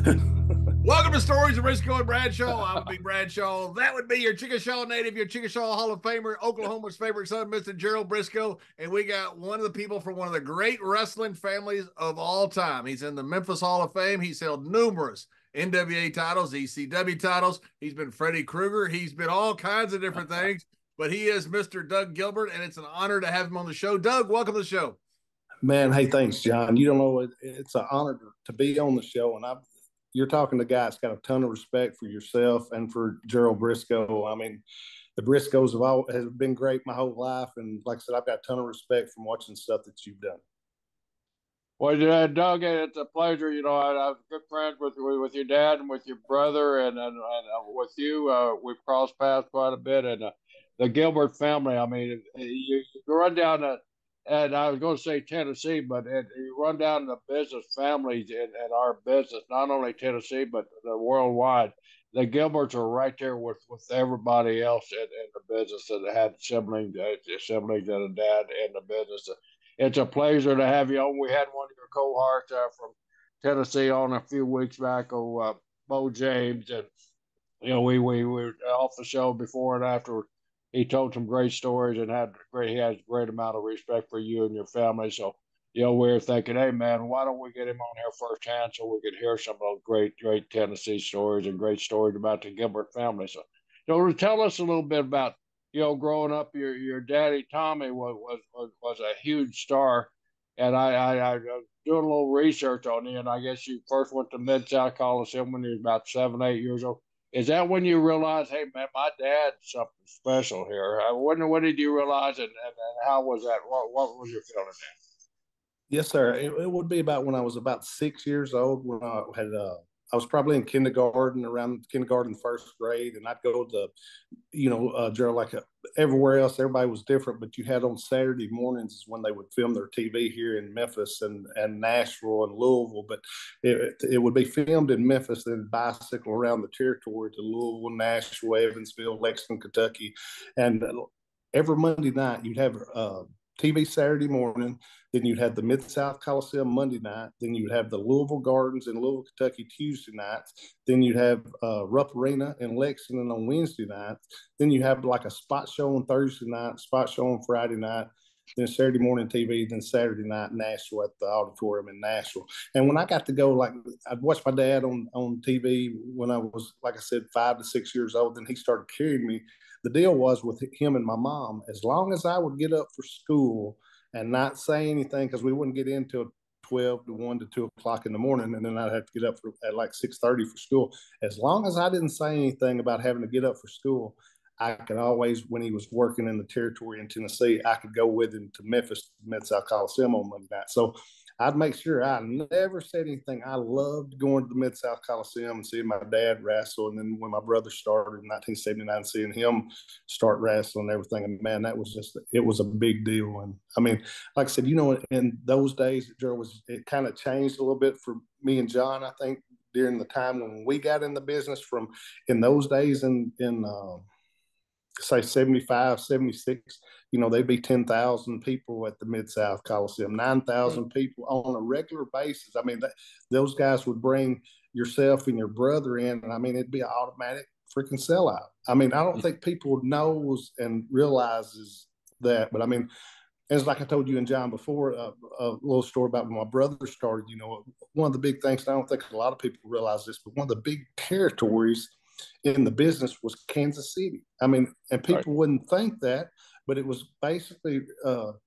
Welcome to Stories of Brisco and Bradshaw. I would be Bradshaw. That would be your Chickasaw native, your Chickasaw Hall of Famer, Oklahoma's favorite son, Mr. Gerald Brisco. And we got one of the people from one of the great wrestling families of all time. He's in the Memphis Hall of Fame. He's held numerous NWA titles, ECW titles. He's been Freddy Krueger. He's been all kinds of different things. But he is Mr. Doug Gilbert, and it's an honor to have him on the show. Doug, welcome to the show. Man, hey, thanks, John. You don't know, it's an honor to be on the show. And you're talking to a guy that's got a ton of respect for yourself and for Gerald Brisco. I mean, the Briscoes have been great my whole life. And like I said, I've got a ton of respect from watching stuff that you've done. Well, Doug, it's a pleasure. I'm good friends with your dad and with your brother, and with you. We've crossed paths quite a bit, and the Gilbert family. I mean, you run down and I was going to say Tennessee, but you run down the business families in our business, not only Tennessee but the worldwide. The Gilberts are right there with everybody else in the business that had siblings and a dad in the business. It's a pleasure to have you on. We had one of your cohorts from Tennessee on a few weeks back, Bo James, and we were off the show before and after. He told some great stories and he has a great amount of respect for you and your family. So, we're thinking, hey man, why don't we get him on here firsthand so we could hear some of those great Tennessee stories and great stories about the Gilbert family. So, tell us a little bit about growing up. Your daddy Tommy was a huge star, and I was doing a little research on you, and I guess you first went to Mid-South Coliseum when you were about 7, 8 years old. Is that when you realized, hey man, my dad's something special here? When did you realize it, and how was that? What was your feeling then? Yes, sir. It would be about when I was about 6 years old, when I was probably in kindergarten, around kindergarten, first grade, and I'd go to, Gerald, everywhere else, everybody was different, but you had on Saturday mornings is when they would film their TV here in Memphis and Nashville and Louisville, but it would be filmed in Memphis, then bicycle around the territory to Louisville, Nashville, Evansville, Lexington, Kentucky, and every Monday night you'd have TV Saturday morning, then you'd have the Mid-South Coliseum Monday night, then you'd have the Louisville Gardens in Louisville, Kentucky Tuesday nights, then you'd have Rupp Arena in Lexington on Wednesday nights, then you have like a spot show on Thursday night, spot show on Friday night, then Saturday morning TV, then Saturday night Nashville at the auditorium in Nashville. And when I got to go, I'd watch my dad on TV when I was, like I said, 5 to 6 years old, then he started carrying me. The deal was with him and my mom, as long as I would get up for school and not say anything, because we wouldn't get in till 12 to 1 to 2 o'clock in the morning, and then I'd have to get up at like 6:30 for school. As long as I didn't say anything about having to get up for school, I could always, when he was working in the territory in Tennessee, I could go with him to Memphis, Mid-South Coliseum on Monday night. So I'd make sure I never said anything. I loved going to the Mid-South Coliseum and seeing my dad wrestle. And then when my brother started in 1979, seeing him start wrestling and everything, and man, it was a big deal. And I mean, like I said, in those days, it kind of changed a little bit for me and John, I think, during the time when we got in the business from in those days in say 75, 76, they'd be 10,000 people at the Mid-South Coliseum, 9,000 people on a regular basis. I mean, those guys would bring yourself and your brother in, and I mean, it'd be an automatic freaking sellout. I mean, I don't think people knows and realizes that, but I mean, it's like I told you and John before, a little story about when my brother started, one of the big things, I don't think a lot of people realize this, but one of the big territories in the business was Kansas City. I mean, and people wouldn't think that, but it was basically,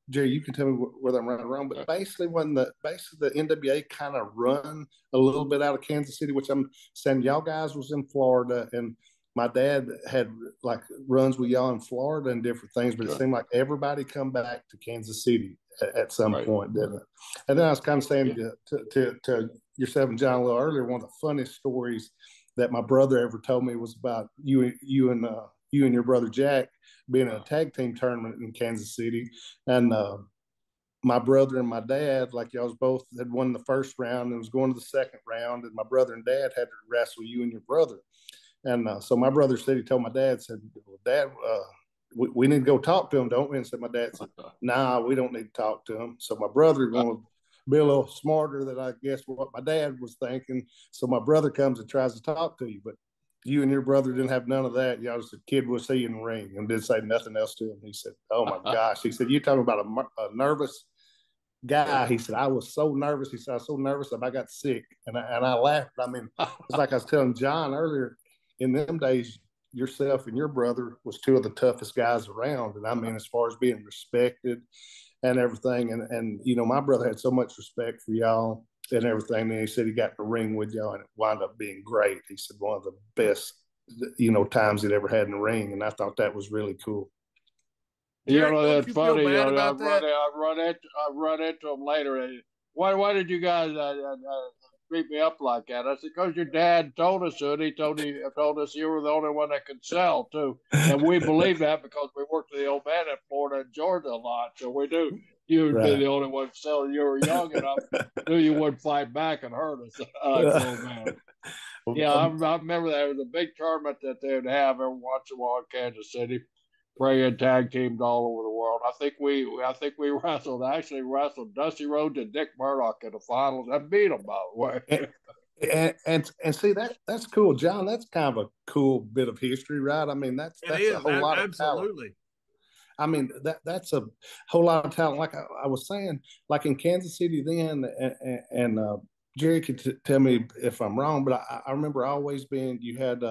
Jerry, you can tell me whether I'm right or wrong, but basically the NWA kind of run a little bit out of Kansas City, which I'm saying y'all guys was in Florida, and my dad had like runs with y'all in Florida and different things, but it seemed like everybody come back to Kansas City at some point, didn't it? And then I was kind of saying to yourself and John a little earlier, one of the funniest stories that my brother ever told me was about you and your brother Jack being in a tag team tournament in Kansas City, and my brother and my dad, like y'all both had won the first round and was going to the second round, and my brother and dad had to wrestle you and your brother, and so my brother said he told my dad, said, well, Dad, we need to go talk to him, don't we? And said my dad said, nah, we don't need to talk to him. So my brother going be a little smarter than I guess what my dad was thinking. So my brother comes and tries to talk to you, but you and your brother didn't have none of that. You know, the kid was seeing the ring and didn't say nothing else to him. He said, "Oh my gosh," he said, "You talking about a nervous guy?" He said, "I was so nervous." He said, "I was so nervous that I got sick," and I laughed. I mean, it's like I was telling John earlier. In them days, yourself and your brother was two of the toughest guys around, and I mean, as far as being respected and everything, and you know, my brother had so much respect for y'all and everything. And he said he got in the ring with y'all, and it wound up being great. He said one of the best, you know, times he'd ever had in the ring, and I thought that was really cool. Jarrett, You know, don't that's you feel funny. You bad know, about that? I run into him later. Why did you guys treat me up like that? I said, because your dad told us to, and he told us you were the only one that could sell too, and we believe that because we worked with the old man in Florida and Georgia a lot, so we knew you would be the only one selling. You were young enough, knew you wouldn't fight back and hurt us. Old man. Yeah, I remember that. It was a big tournament that they would have every once in a while in Kansas City. Praying tag teamed all over the world. I think we wrestled Dusty Rhodes and Dick Murdoch in the finals. I beat them, by the way. And see that's cool, John. That's kind of a cool bit of history, right? I mean, that's a whole lot of talent. I mean, that's a whole lot of talent. Like I was saying, like in Kansas City then, and Jerry could tell me if I'm wrong, but I remember always being, you had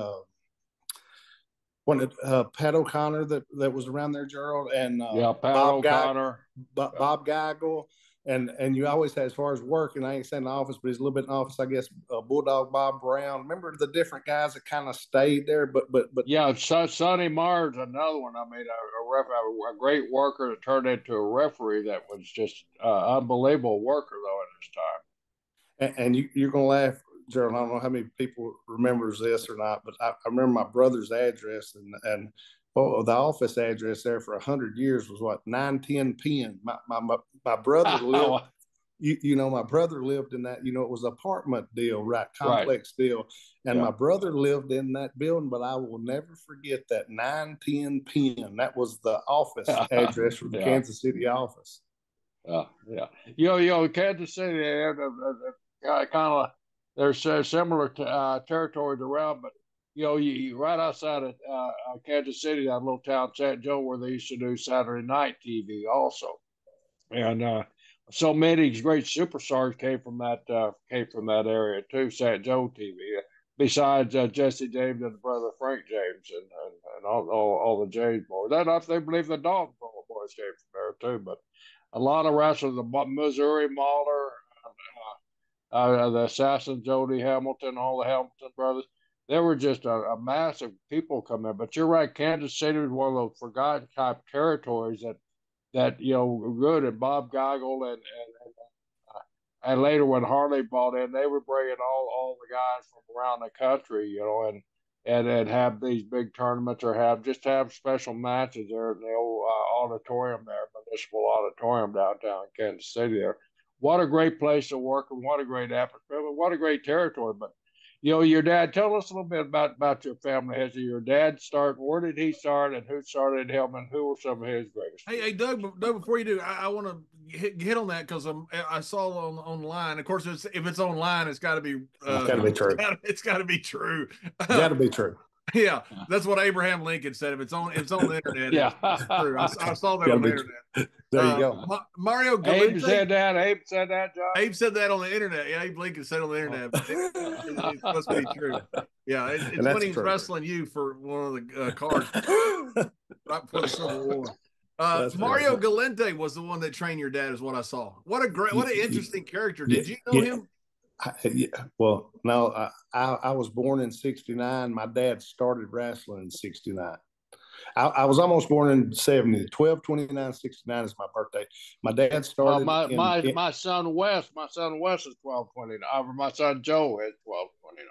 Pat O'Connor that was around there, Gerald, and Pat Bob O'Connor, Bob Geigel, and you always had, as far as work, and I ain't saying the office, but he's a little bit in the office, I guess. Bulldog Bob Brown. Remember the different guys that kind of stayed there, but yeah, Sonny Mars, another one. I mean, a great worker that turned into a referee that was just unbelievable worker though at his time. And you're gonna laugh, Gerald. I don't know how many people remembers this or not, but I remember my brother's address, and the office address there for 100 years was what, 910 Penn. My brother lived. You know, my brother lived in that. You know, it was an apartment deal, right? Complex deal, and my brother lived in that building. But I will never forget that 910 Penn. That was the office address for the Kansas City office. Yeah. You know, Kansas City, kind of, there's similar territories around, but you know, you right outside of Kansas City, that little town, St. Joe, where they used to do Saturday night TV also, and so many great superstars came from that area too, St. Joe TV. Besides Jesse James and the brother Frank James and all the James boys, they believe the Dog boys came from there too, but a lot of wrestlers, the Missouri Mauler, the Assassin, Jody Hamilton, all the Hamilton brothers. There were just a massive people coming in. But you're right, Kansas City was one of those forgotten type territories that you know, good. And Bob Geigel and later when Harley bought in, they were bringing all the guys from around the country, you know, and have these big tournaments or have special matches there in the old auditorium there, municipal auditorium downtown Kansas City there. What a great place to work, and what a great atmosphere, and what a great territory. But you know, your dad, tell us a little bit about your family history. Your dad start, where did he start, and who started him, and who were some of his greatest? Hey, Doug, before you do, I want to hit on that because I saw online. Of course, if it's online, it's got to be it's got to be true. It's got to be true. Got to be true. Yeah, that's what Abraham Lincoln said. If it's on the internet, yeah, it's true. I saw that on the internet. There you go. Mario Galante. Abe said that, John. Abe said that on the internet. Yeah, Abe Lincoln said on the internet. It's supposed to be true. Yeah, it's when he was wrestling you for one of the cards right before the Civil War. Mario Galante was the one that trained your dad, is what I saw. What an interesting character. Did you know him? Well, no, I was born in 69. My dad started wrestling in 69. I was almost born in 70. 12/29/69 is my birthday. My dad started. My son Wes. My son Wes is 12/29. My son Joe is 12/29.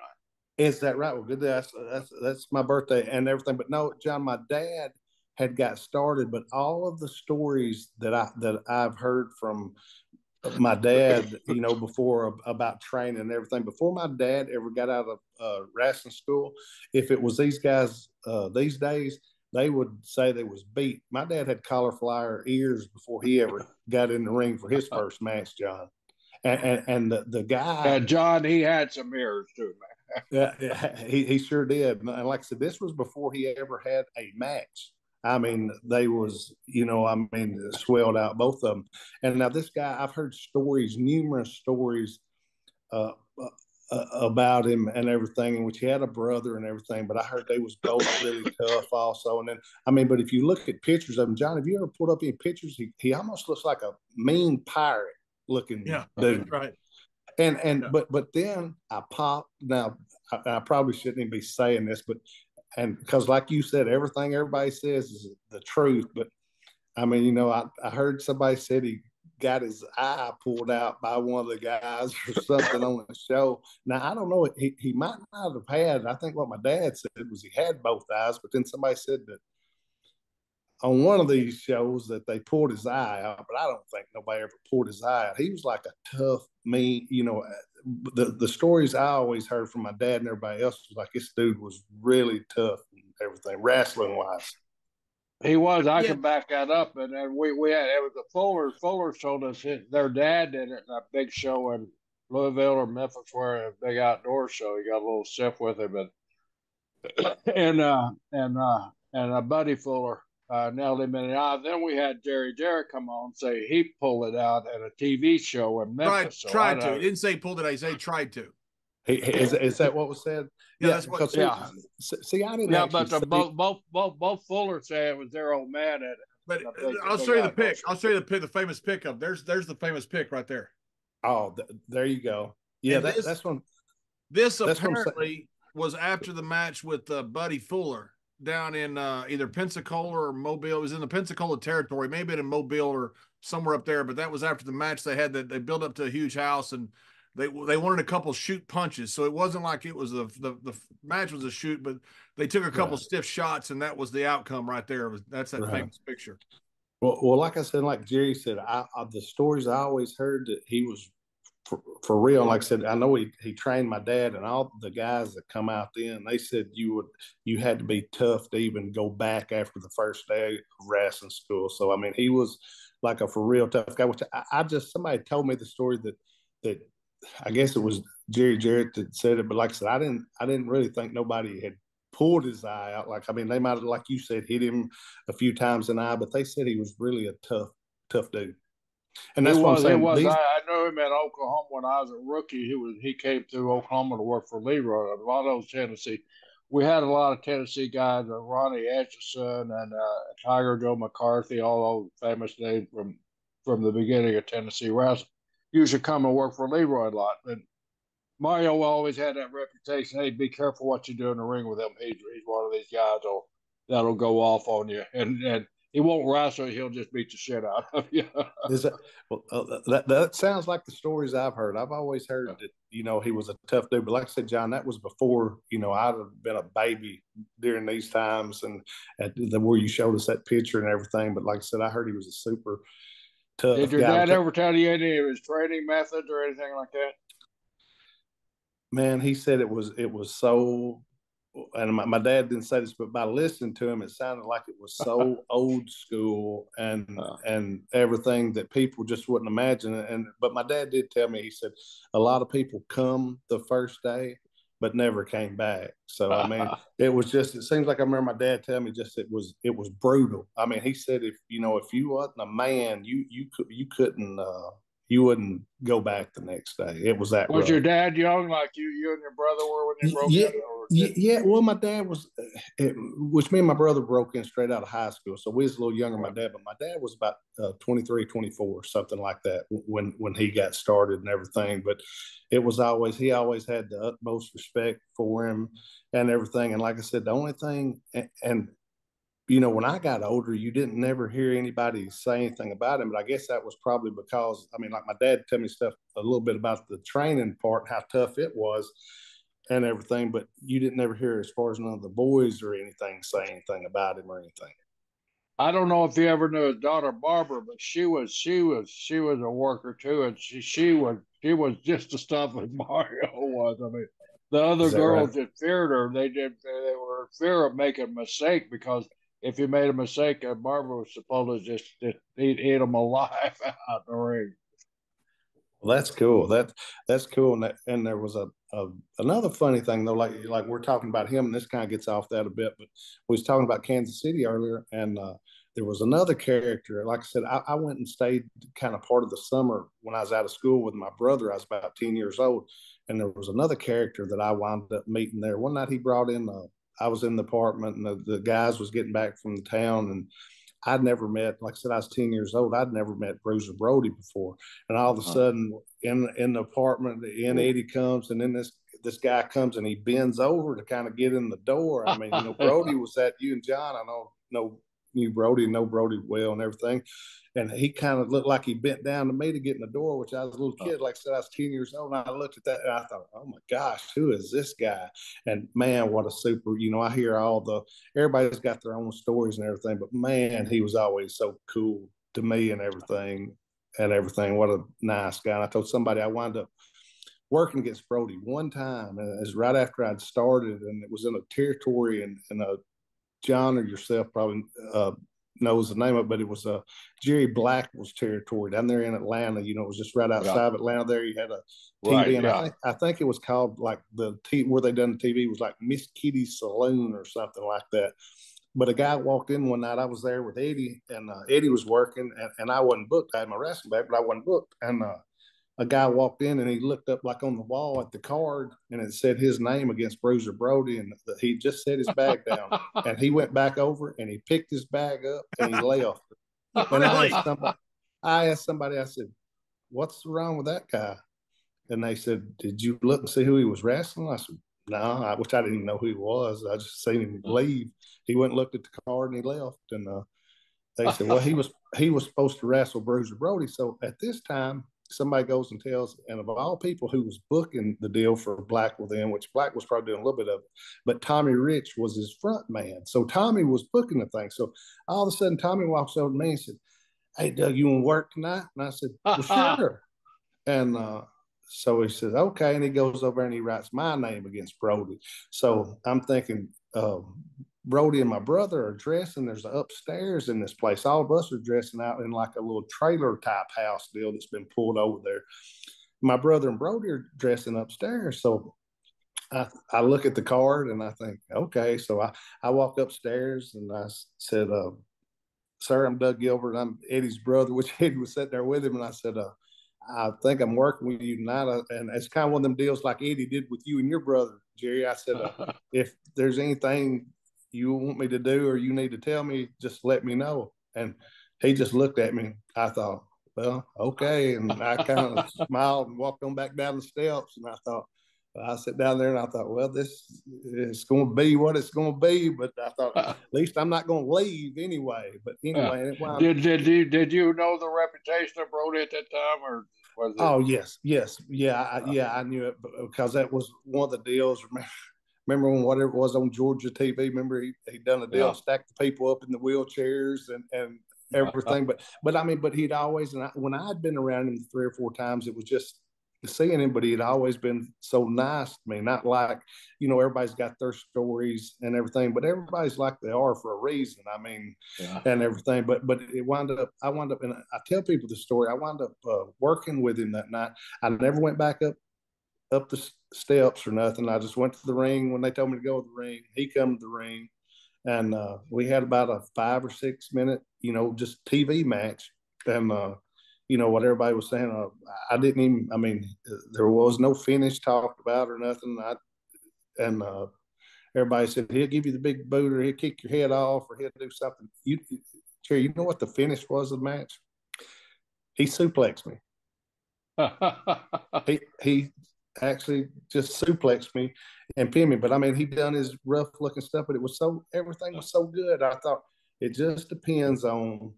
Is that right? Well, good. That's my birthday and everything. But no, John, my dad had got started, but all of the stories that I've heard from my dad, you know, before about training and everything, before my dad ever got out of wrestling school, if it was these guys these days, they would say they was beat. My dad had cauliflower ears before he ever got in the ring for his first match, John. and the guy, John, he had some ears too, man. yeah, he sure did. And like I said, this was before he ever had a match. I mean, they was, swelled out, both of them. And now this guy, I've heard stories, numerous stories uh, about him and everything, in which he had a brother and everything. But I heard they was both really tough also. And then, but if you look at pictures of him, John, have you ever pulled up any pictures? He almost looks like a mean pirate looking Yeah, dude. that's right. And but then I popped. Now I probably shouldn't even be saying this, but because like you said, everything everybody says is the truth. But I mean, I heard somebody said he got his eye pulled out by one of the guys or something on the show. Now I don't know. He might not have had. I think what my dad said was he had both eyes, but then somebody said that on one of these shows that they pulled his eye out, but I don't think nobody ever pulled his eye out. He was like a tough, mean, the stories I always heard from my dad and everybody else was like this dude was really tough and everything, wrestling wise. He was. I can back that up. And then we had, it was the Fuller showed us their dad did it in a big show in Louisville or Memphis, where a big outdoor show. He got a little stiff with him, and a Buddy Fuller nailed him in the eye. Then we had Jarrett come on and say he pulled it out at a TV show in Memphis. Tried to. He didn't say pulled it out. He said he tried to. Is that what was said? Yeah, that's what. See, I didn't. Yeah, but both Fuller say it was their old man. But I'll show you the pic. I'll show you the famous pic of. There's the famous pic right there. Oh, there you go. Yeah, that's one. This apparently was after the match with Buddy Fuller down in either Pensacola or Mobile. It was in the Pensacola territory, maybe in Mobile or somewhere up there. But that was after the match they had. That they built up to a huge house, and they wanted a couple shoot punches. So it wasn't like it was the match was a shoot, but they took a couple stiff shots, and that was the outcome right there. That's that famous picture. Well, like I said, like Jerry said, the stories I always heard that he was for real. Like I said, I know he trained my dad and all the guys that come out then. They said you had to be tough to even go back after the first day of wrestling school. So I mean, he was like a for real tough guy. Which I just somebody told me the story that I guess it was Jarrett that said it, but like I said, I didn't really think nobody had pulled his eye out. Like I mean, they might have, like you said, hit him a few times in the eye, but they said he was really a tough dude. And that's what I'm saying. I know him at Oklahoma when I was a rookie. He came through Oklahoma to work for Leroy. A lot of those Tennessee. We had a lot of Tennessee guys, Ronnie Atchison and Tiger Joe McCarthy, all those famous names from the beginning of Tennessee wrestling. Used to come and work for Leroy a lot. And Mario always had that reputation. Hey, be careful what you do in the ring with him. He's one of these guys that'll go off on you. And he won't wrestle. He'll just beat the shit out of you. That sounds like the stories I've heard. I've always heard that, he was a tough dude. But like I said, John, that was before, I'd have been a baby during these times and where you showed us that picture and everything. But like I said, I heard he was a super tough guy. Did your dad ever tell you any of his training methods or anything like that? Man, he said it was so, and my dad didn't say this, but by listening to him, it sounded like it was so old school and everything that people just wouldn't imagine. But my dad did tell me, he said a lot of people come the first day, but never came back. So I mean, it seems like I remember my dad telling me just it was brutal. I mean, he said if you wasn't a man, you couldn't. You wouldn't go back the next day. It was that. Was your dad young, like you and your brother were when you broke in? Yeah. Well, my dad was, which me and my brother broke in straight out of high school. So we was a little younger than my dad, but my dad was about 23, 24, something like that when he got started and everything. But he always had the utmost respect for him and everything. And like I said, the only thing, and when I got older, you didn't never hear anybody say anything about him. But I guess that was probably because, I mean, like my dad told me a little bit about the training part, how tough it was and everything. But you didn't ever hear as far as none of the boys or anything say anything about him or anything. I don't know if you ever knew his daughter Barbara, but she was a worker too, and she was just the stuff that Mario was. I mean, the other girls that feared her, they were in fear of making a mistake because if you made a mistake, Barbara was supposed to just eat them alive out in the ring. That's cool. That's cool. And there was another funny thing though, like we're talking about him, and this kind of gets off that a bit, but we was talking about Kansas City earlier, and there was another character. Like I said, I went and stayed kind of part of the summer when I was out of school with my brother. I was about 10 years old, and there was another character that I wound up meeting there. One night he brought in. I was in the apartment, and the guys was getting back from the town, and I'd never met, like I said, I was 10 years old. I'd never met Bruiser Brody before. And all of a sudden in the apartment, in Eddie comes, and then this guy comes and he bends over to kind of get in the door. I mean, Brody was at you and John. I knew Brody, know Brody well and everything. And he kind of looked like he bent down to me to get in the door, which I was a little kid. Like I said, I was 10 years old. And I looked at that and I thought, oh my gosh, who is this guy? And man, what a super, I hear everybody's got their own stories and everything, but man, he was always so cool to me and everything. What a nice guy. And I told somebody I wound up working against Brody one time, and it was right after I'd started, and it was in a territory, and John or yourself probably knows the name of it, but it was Jerry Blackwell's territory down there in Atlanta. It was just right outside of Atlanta. There you had a TV, and I think it was called like where they done the TV was like Miss Kitty's Saloon or something like that. But a guy walked in one night. I was there with Eddie, and Eddie was working, and I wasn't booked. I had my wrestling bag, but I wasn't booked. And a guy walked in, and he looked up like on the wall at the card, and it said his name against Bruiser Brody, and he just set his bag down. And he went back over, and he picked his bag up, and he left. And Really? I asked somebody, I said, what's wrong with that guy? And they said, did you look and see who he was wrestling? I said, no, which I didn't even know who he was. I just seen him leave. He went and looked at the card, and he left. And they said, well, he was supposed to wrestle Bruiser Brody. So at this time, somebody goes and tells, and of all people who was booking the deal for Blackwell then, which Black was probably doing a little bit of it, but Tommy Rich was his front man. So Tommy was booking the thing. So all of a sudden, Tommy walks over to me and said, hey, Doug, you want to work tonight? And I said, well, sure. And so he says, okay. And he goes over and he writes my name against Brody. So I'm thinking, Brody and my brother are dressing. There's an upstairs in this place. All of us are dressing out in like a little trailer type house deal that's been pulled over there. My brother and Brody are dressing upstairs. So I look at the card and I think, okay. So I walk upstairs and I said, sir, I'm Doug Gilbert. I'm Eddie's brother, which Eddie was sitting there with him. And I said, I think I'm working with you tonight. And it's kind of one of them deals like Eddie did with you and your brother, Jerry. I said, if there's anything you want me to do or you need to tell me, just let me know. And he just looked at me. I thought, well, okay. And I kind of smiled and walked on back down the steps. And I sat down there and I thought, well, this is going to be what it's going to be. But I thought, at least I'm not going to leave anyway. But anyway, did you know the reputation of Brody at that time, or was it? Oh yes, I knew it because that was one of the deals. Remember when whatever it was on Georgia TV? Remember he done a deal, stacked the people up in the wheelchairs and everything. But he'd always, when I'd been around him 3 or 4 times, it was just seeing him. But he'd always been so nice to me. Not like everybody's got their stories and everything, but everybody's like they are for a reason. I mean, and everything. But I wound up, and I tell people the story. I wound up working with him that night. I never went back up the steps or nothing. I just went to the ring when they told me to go to the ring. He come to the ring, and we had about a 5 or 6 minute, just TV match. And what everybody was saying, I didn't even. I mean, there was no finish talked about or nothing. Everybody said he'll give you the big boot, or he'll kick your head off, or he'll do something. Jerry, you know what the finish was of the match? He suplexed me. he actually just suplexed me and pinned me. But I mean, he done his rough looking stuff, but everything was so good. I thought it just depends on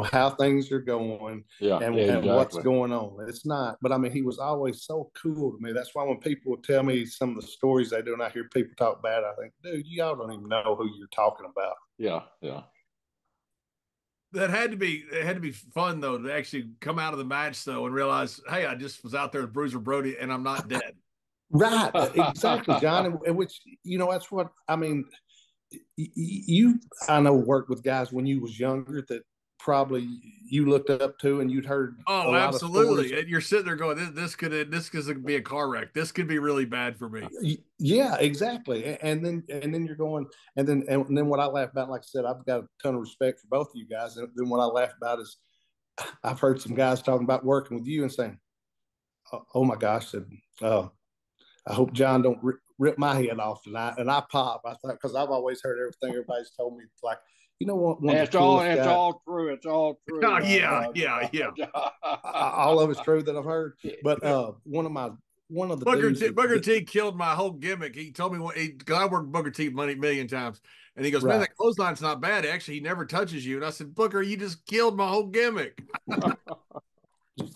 how things are going and what's going on. It's not, but I mean, he was always so cool to me. That's why when people tell me some of the stories they do, and I hear people talk bad, I think, dude, y'all don't even know who you're talking about. Yeah. It had to be fun though to actually come out of the match though and realize, hey, I just was out there with Bruiser Brody and I'm not dead. Right, exactly, John. And which that's what I mean. I know worked with guys when you was younger that probably you looked up to, and you'd heard a Oh, lot of stories. absolutely. And you're sitting there going, this could be a car wreck. This could be really bad for me. Yeah, exactly. And then you're going, and then what I laugh about, like I said, I've got a ton of respect for both of you guys. And then what I laugh about is I've heard some guys talking about working with you and saying, "Oh my gosh," I hope John don't rip my head off tonight. And I pop. I thought, because I've always heard everything everybody's told me. It's like, you know what? It's all true. It's all true. Oh, yeah. All of it's true that I've heard. But one of the Booker T killed my whole gimmick. He told me because I worked Booker T money million times, and he goes, "Man, that clothesline's not bad. Actually, he never touches you." And I said, "Booker, you just killed my whole gimmick."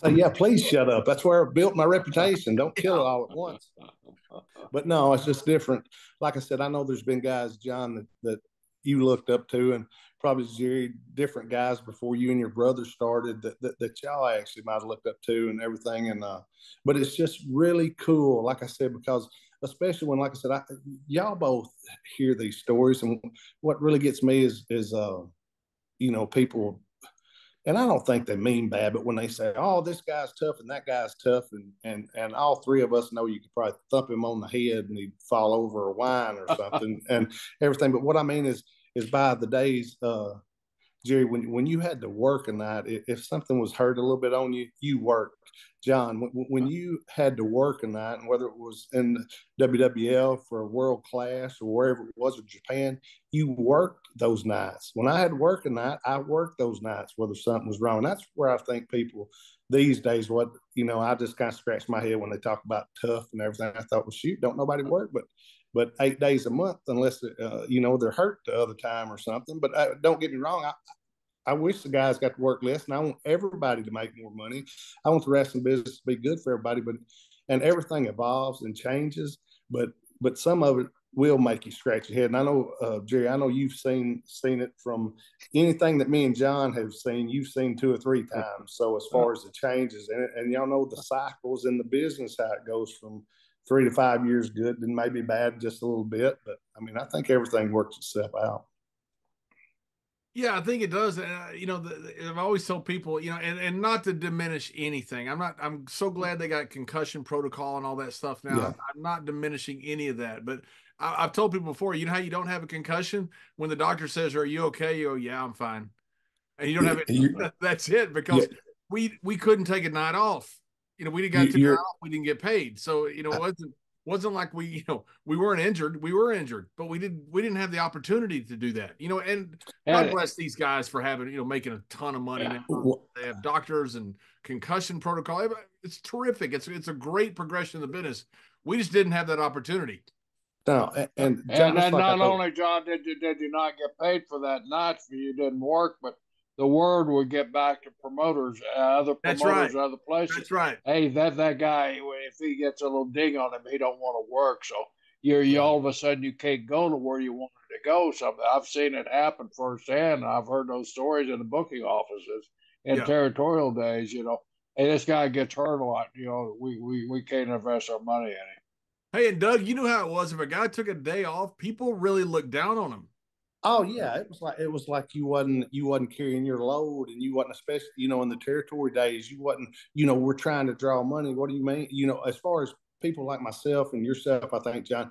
Say, yeah, please shut up. That's where I built my reputation. Don't kill it all at once. But no, it's just different. Like I said, I know there's been guys, John, that you looked up to, and probably Jerry, different guys before you and your brother started that y'all actually might have looked up to and everything. And but it's just really cool, like I said, because especially when, like I said, y'all both hear these stories, and what really gets me is people. And I don't think they mean bad, but when they say, "Oh, this guy's tough and that guy's tough," and all three of us know you could probably thump him on the head and he'd fall over or whine or something and everything. But what I mean is by the days, Jerry, when you had to work a night, if something was hurt a little bit on you, you worked. John, when you had to work a night, and whether it was in WWL for World Class or wherever it was in Japan, you worked those nights. When I had to work a night, I worked those nights whether something was wrong. That's where I think people these days, I just kind of scratch my head when they talk about tough and everything. I thought, well, shoot, don't nobody work but 8 days a month unless they're hurt the other time or something. But don't get me wrong, I wish the guys got to work less, and I want everybody to make more money. I want the wrestling business to be good for everybody, and everything evolves and changes. But some of it will make you scratch your head. And I know, Jerry, I know you've seen it from anything that me and John have seen. You've seen 2 or 3 times. So as far as the changes, and y'all know the cycles in the business, how it goes from 3 to 5 years good, then maybe bad just a little bit. But I mean, I think everything works itself out. Yeah, I think it does. I've always told people, and not to diminish anything. I'm so glad they got concussion protocol and all that stuff now. Yeah. I'm not diminishing any of that. But I've told people before, you know how you don't have a concussion? When the doctor says, "Are you okay?" You go, "Yeah, I'm fine." And you don't have it. That's it, because we couldn't take a night off. We didn't got to night off. We didn't get paid. So, it wasn't like we weren't injured. We were injured, but we didn't have the opportunity to do that. And God bless these guys for having, making a ton of money now. They have doctors and concussion protocol. It's terrific. It's a great progression in the business. We just didn't have that opportunity. No, and John, and not only, John, did you not get paid for that night, for you didn't work, but the word would get back to promoters, other other places. That's right. Hey, that guy, if he gets a little ding on him, he don't want to work. So you all of a sudden you can't go to where you wanted to go. Something I've seen it happen firsthand. I've heard those stories in the booking offices in territorial days. Hey, this guy gets hurt a lot. We can't invest our money in him. Hey, and Doug, you know how it was. If a guy took a day off, people really looked down on him. Oh yeah, it was like you wasn't carrying your load, and you wasn't, especially in the territory days, you wasn't, we're trying to draw money. What do you mean? As far as people like myself and yourself, I think, John,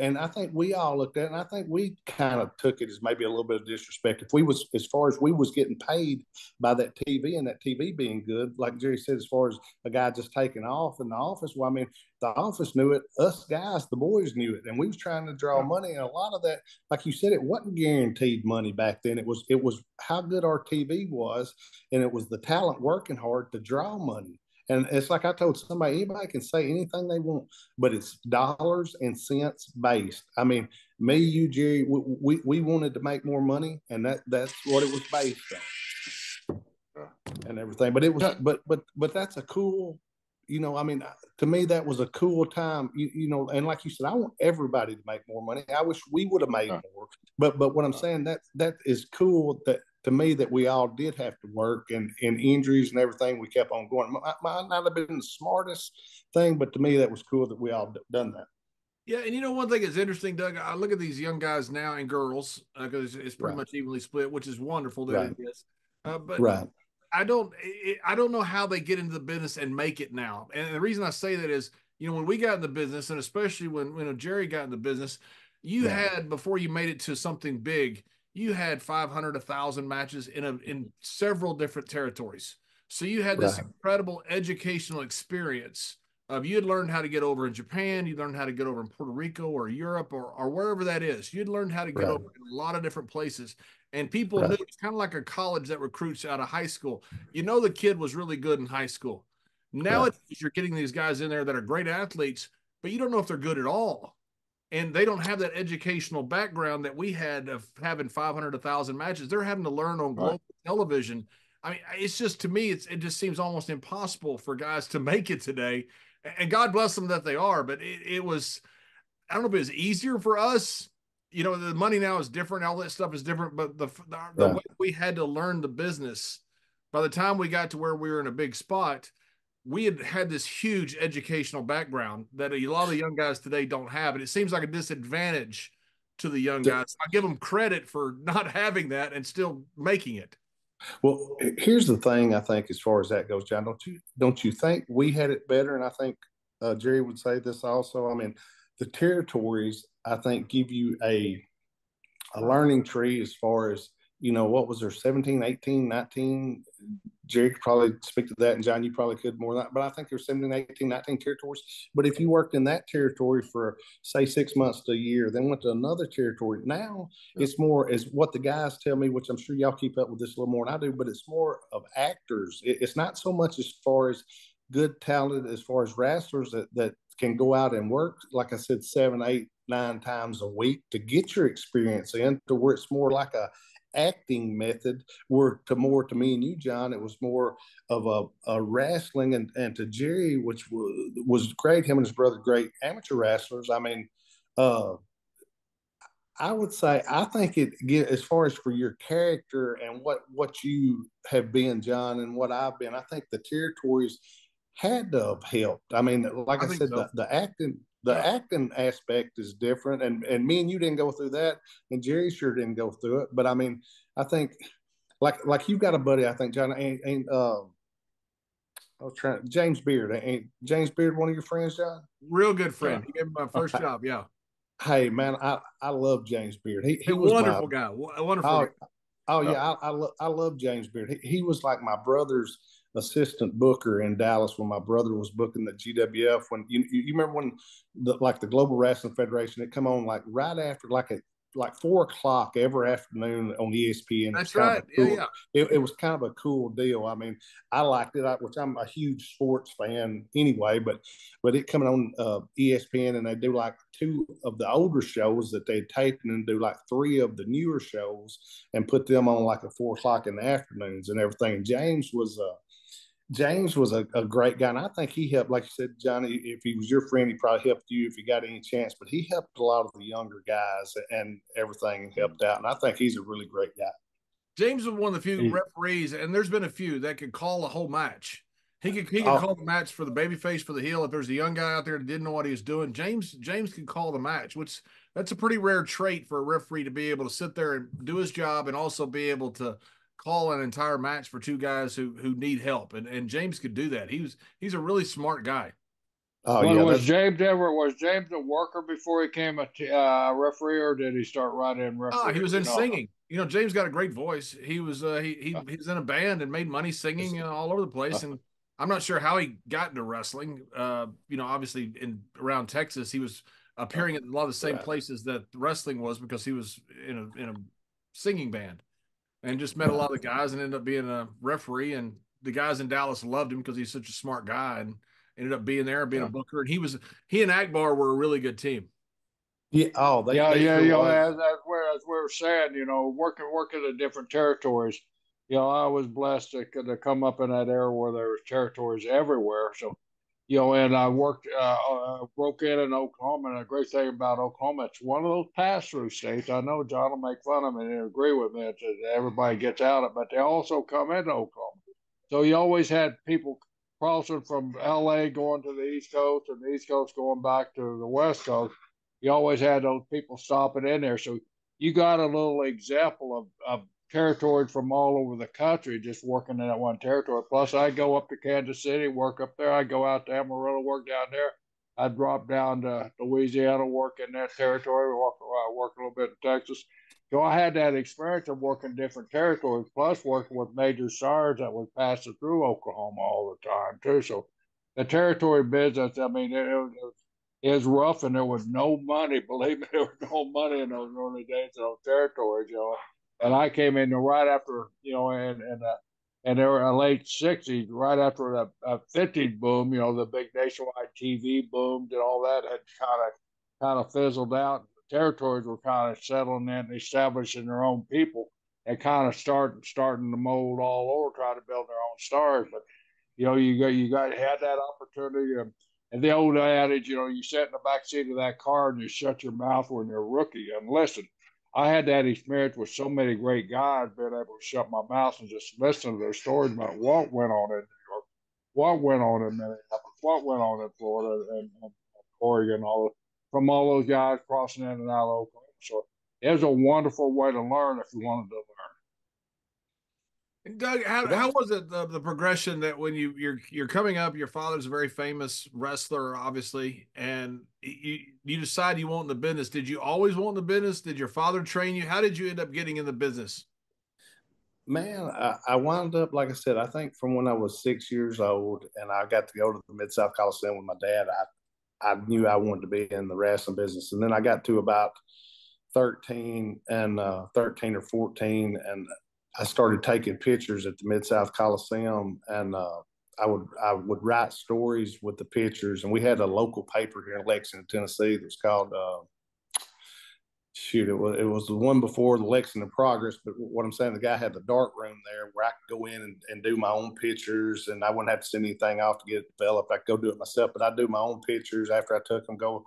and I think we all looked at it, and I think we kind of took it as maybe a little bit of disrespect. If we was, as far as we was getting paid by that TV and that TV being good, like Jerry said, as far as a guy just taking off in the office, well, I mean, the office knew it, us guys, the boys knew it, and we was trying to draw money, and a lot of that, like you said, it wasn't guaranteed money back then. It was how good our TV was, and it was the talent working hard to draw money. And it's like I told somebody, anybody can say anything they want, but it's dollars and cents based. I mean, me, you, Jerry, we wanted to make more money, and that's what it was based on, and everything. But it was, but that's a cool, I mean, to me, that was a cool time, and like you said, I want everybody to make more money. I wish we would have made more, but what I'm saying, that is cool, that to me, that we all did have to work, and injuries and everything, we kept on going. Might not have been the smartest thing, but to me, that was cool that we all done that. Yeah, and you know one thing that's interesting, Doug. I look at these young guys now and girls because it's pretty Right, much evenly split, which is wonderful that it right, is. But right, I don't know how they get into the business and make it now. And the reason I say that is, when we got in the business, and especially when Jerry got in the business, you right, had before you made it to something big, you had 500, 1,000 matches in several different territories. So you had this right, incredible educational experience of you had learned how to get over in Japan, you learned how to get over in Puerto Rico or Europe or wherever that is. You'd learned how to get right, over in a lot of different places. And people knew right, it's kind of like a college that recruits out of high school. The kid was really good in high school. right. Nowadays, you're getting these guys in there that are great athletes, but you don't know if they're good at all. And they don't have that educational background that we had of having 500, 1,000 matches. They're having to learn on Right. global television. I mean, it's just to me, it just seems almost impossible for guys to make it today. And God bless them that they are, but it was, I don't know if it was easier for us. The money now is different, all that stuff is different, but the Right. way we had to learn the business, by the time we got to where we were in a big spot, we had this huge educational background that a lot of the young guys today don't have. And it seems like a disadvantage to the young guys. I give them credit for not having that and still making it. Well, here's the thing. I think as far as that goes, John, don't you think we had it better? And I think Jerry would say this also. I mean, the territories I think give you a learning tree as far as what was there 17, 18, 19. Jerry could probably speak to that, and John, you probably could more than that. But I think there's 17, 18, 19 territories. But if you worked in that territory for, say, 6 months to a year, then went to another territory, now it's more as what the guys tell me, which I'm sure y'all keep up with this a little more than I do, but it's more of actors. It's not so much as far as good talent, as far as wrestlers that can go out and work, like I said, 7, 8, 9 times a week to get your experience in, to where it's more like a acting method, where to me and you, John, it was more of a wrestling, and to Jerry, which was great, him and his brother, great amateur wrestlers. I mean, uh, I would say I think as far as for your character and what you have been, John, and what I've been, I think the territories had to have helped. I mean, like I I think said, so. the Yeah. acting aspect is different, and me and you didn't go through that, and Jerry sure didn't go through it. But I mean, I think like you've got a buddy, I think, John, ain't I was trying James Beard, ain't James Beard one of your friends, John? Real good Yeah. friend. He gave me my first job. Yeah. Hey man, I love James Beard. A He was my wonderful guy. A wonderful guy. oh oh Yeah. yeah, I love James Beard. He was like my brother's assistant booker in Dallas when my brother was booking the GWF. When you remember when the Global Wrestling Federation, it come on like right after like 4 o'clock every afternoon on ESPN. It was That's kind of right. a Yeah. cool. Yeah. It was kind of a cool deal. I mean, I liked it, which I'm a huge sports fan anyway. But it coming on ESPN, and they do like 2 of the older shows that they tape, and then do like 3 of the newer shows and put them on like at 4 o'clock in the afternoons and everything. And James was a great guy, and I think he helped. Like you said, Johnny, if he was your friend, he probably helped you if you got any chance. But he helped a lot of the younger guys and everything, and helped out. And I think he's a really great guy. James was one of the few He, referees, and there's been a few that could call a whole match. He could Oh, call the match for the babyface, for the heel. If there's a young guy out there that didn't know what he was doing, James could call the match, which that's a pretty rare trait for a referee to be able to sit there and do his job and also be able to call an entire match for 2 guys who need help. And James could do that. He's a really smart guy. oh well, yeah, was James a worker before he came a referee, or did he start right in Ah, he referee? was You in know. singing. James got a great voice. He was he was in a band and made money singing all over the place. And I'm not sure how he got into wrestling. Obviously in around Texas, he was appearing at a lot of the same right, places that wrestling was because he was in a singing band and just met a right. lot of the guys and ended up being a referee. And the guys in Dallas loved him because he's such a smart guy and ended up being there, being a Yeah. booker. And he and Akbar were a really good team. Yeah. Oh, Yeah, they yeah, sure was. as we were saying, working in different territories. I was blessed to come up in that era where there was territories everywhere. So, and I broke in Oklahoma. And the great thing about Oklahoma, it's one of those pass-through states. I know John will make fun of me and agree with me that everybody gets out of it, but they also come into Oklahoma. So you always had people crossing from LA going to the East Coast and the East Coast going back to the West Coast. you always had those people stopping in there. So you got a little example of territories from all over the country just working in that one territory. Plus, I go up to Kansas City, work up there. I go out to Amarillo, work down there. I drop down to Louisiana, work in that territory, work a little bit in Texas. So I had that experience of working different territories, plus working with major SARS that was passing through Oklahoma all the time too. So the territory business, I mean, it was rough, and there was no money. Believe me, there was no money in those early days in those territories, you know. And I came in right after, you know, and they were in the late '60s, right after the '50s boom, you know, the big nationwide TV boomed and all that had kind of fizzled out. The territories were kind of settling in and establishing their own people and kind of starting to mold all over, trying to build their own stars. But you know, you got had that opportunity. And the old adage, you know, you sit in the back seat of that car and you shut your mouth when you're a rookie. And listen, I had that experience with so many great guys, being able to shut my mouth and just listen to their stories about what went on in New York, what went on in Minneapolis, what went on in Florida and Oregon, from all those guys crossing in and out of Oklahoma. So it was a wonderful way to learn if you wanted to learn. Doug, how was it the progression that when you're coming up, your father's a very famous wrestler, obviously, and you decide you want in the business. Did you always want in the business? Did your father train you? How did you end up getting in the business? Man, I wound up, like I said, I think from when I was 6 years old and I got to go to the Mid-South Coliseum with my dad, I knew I wanted to be in the wrestling business. And then I got to about 13 and 13 or 14, and I started taking pictures at the Mid-South Coliseum, and I would write stories with the pictures. And we had a local paper here in Lexington, Tennessee, that was called it was the one before the Lexington Progress. But what I'm saying, the guy had the dark room there where I could go in and do my own pictures, and I wouldn't have to send anything off to get it developed. I could go do it myself, but I do my own pictures after I took them, go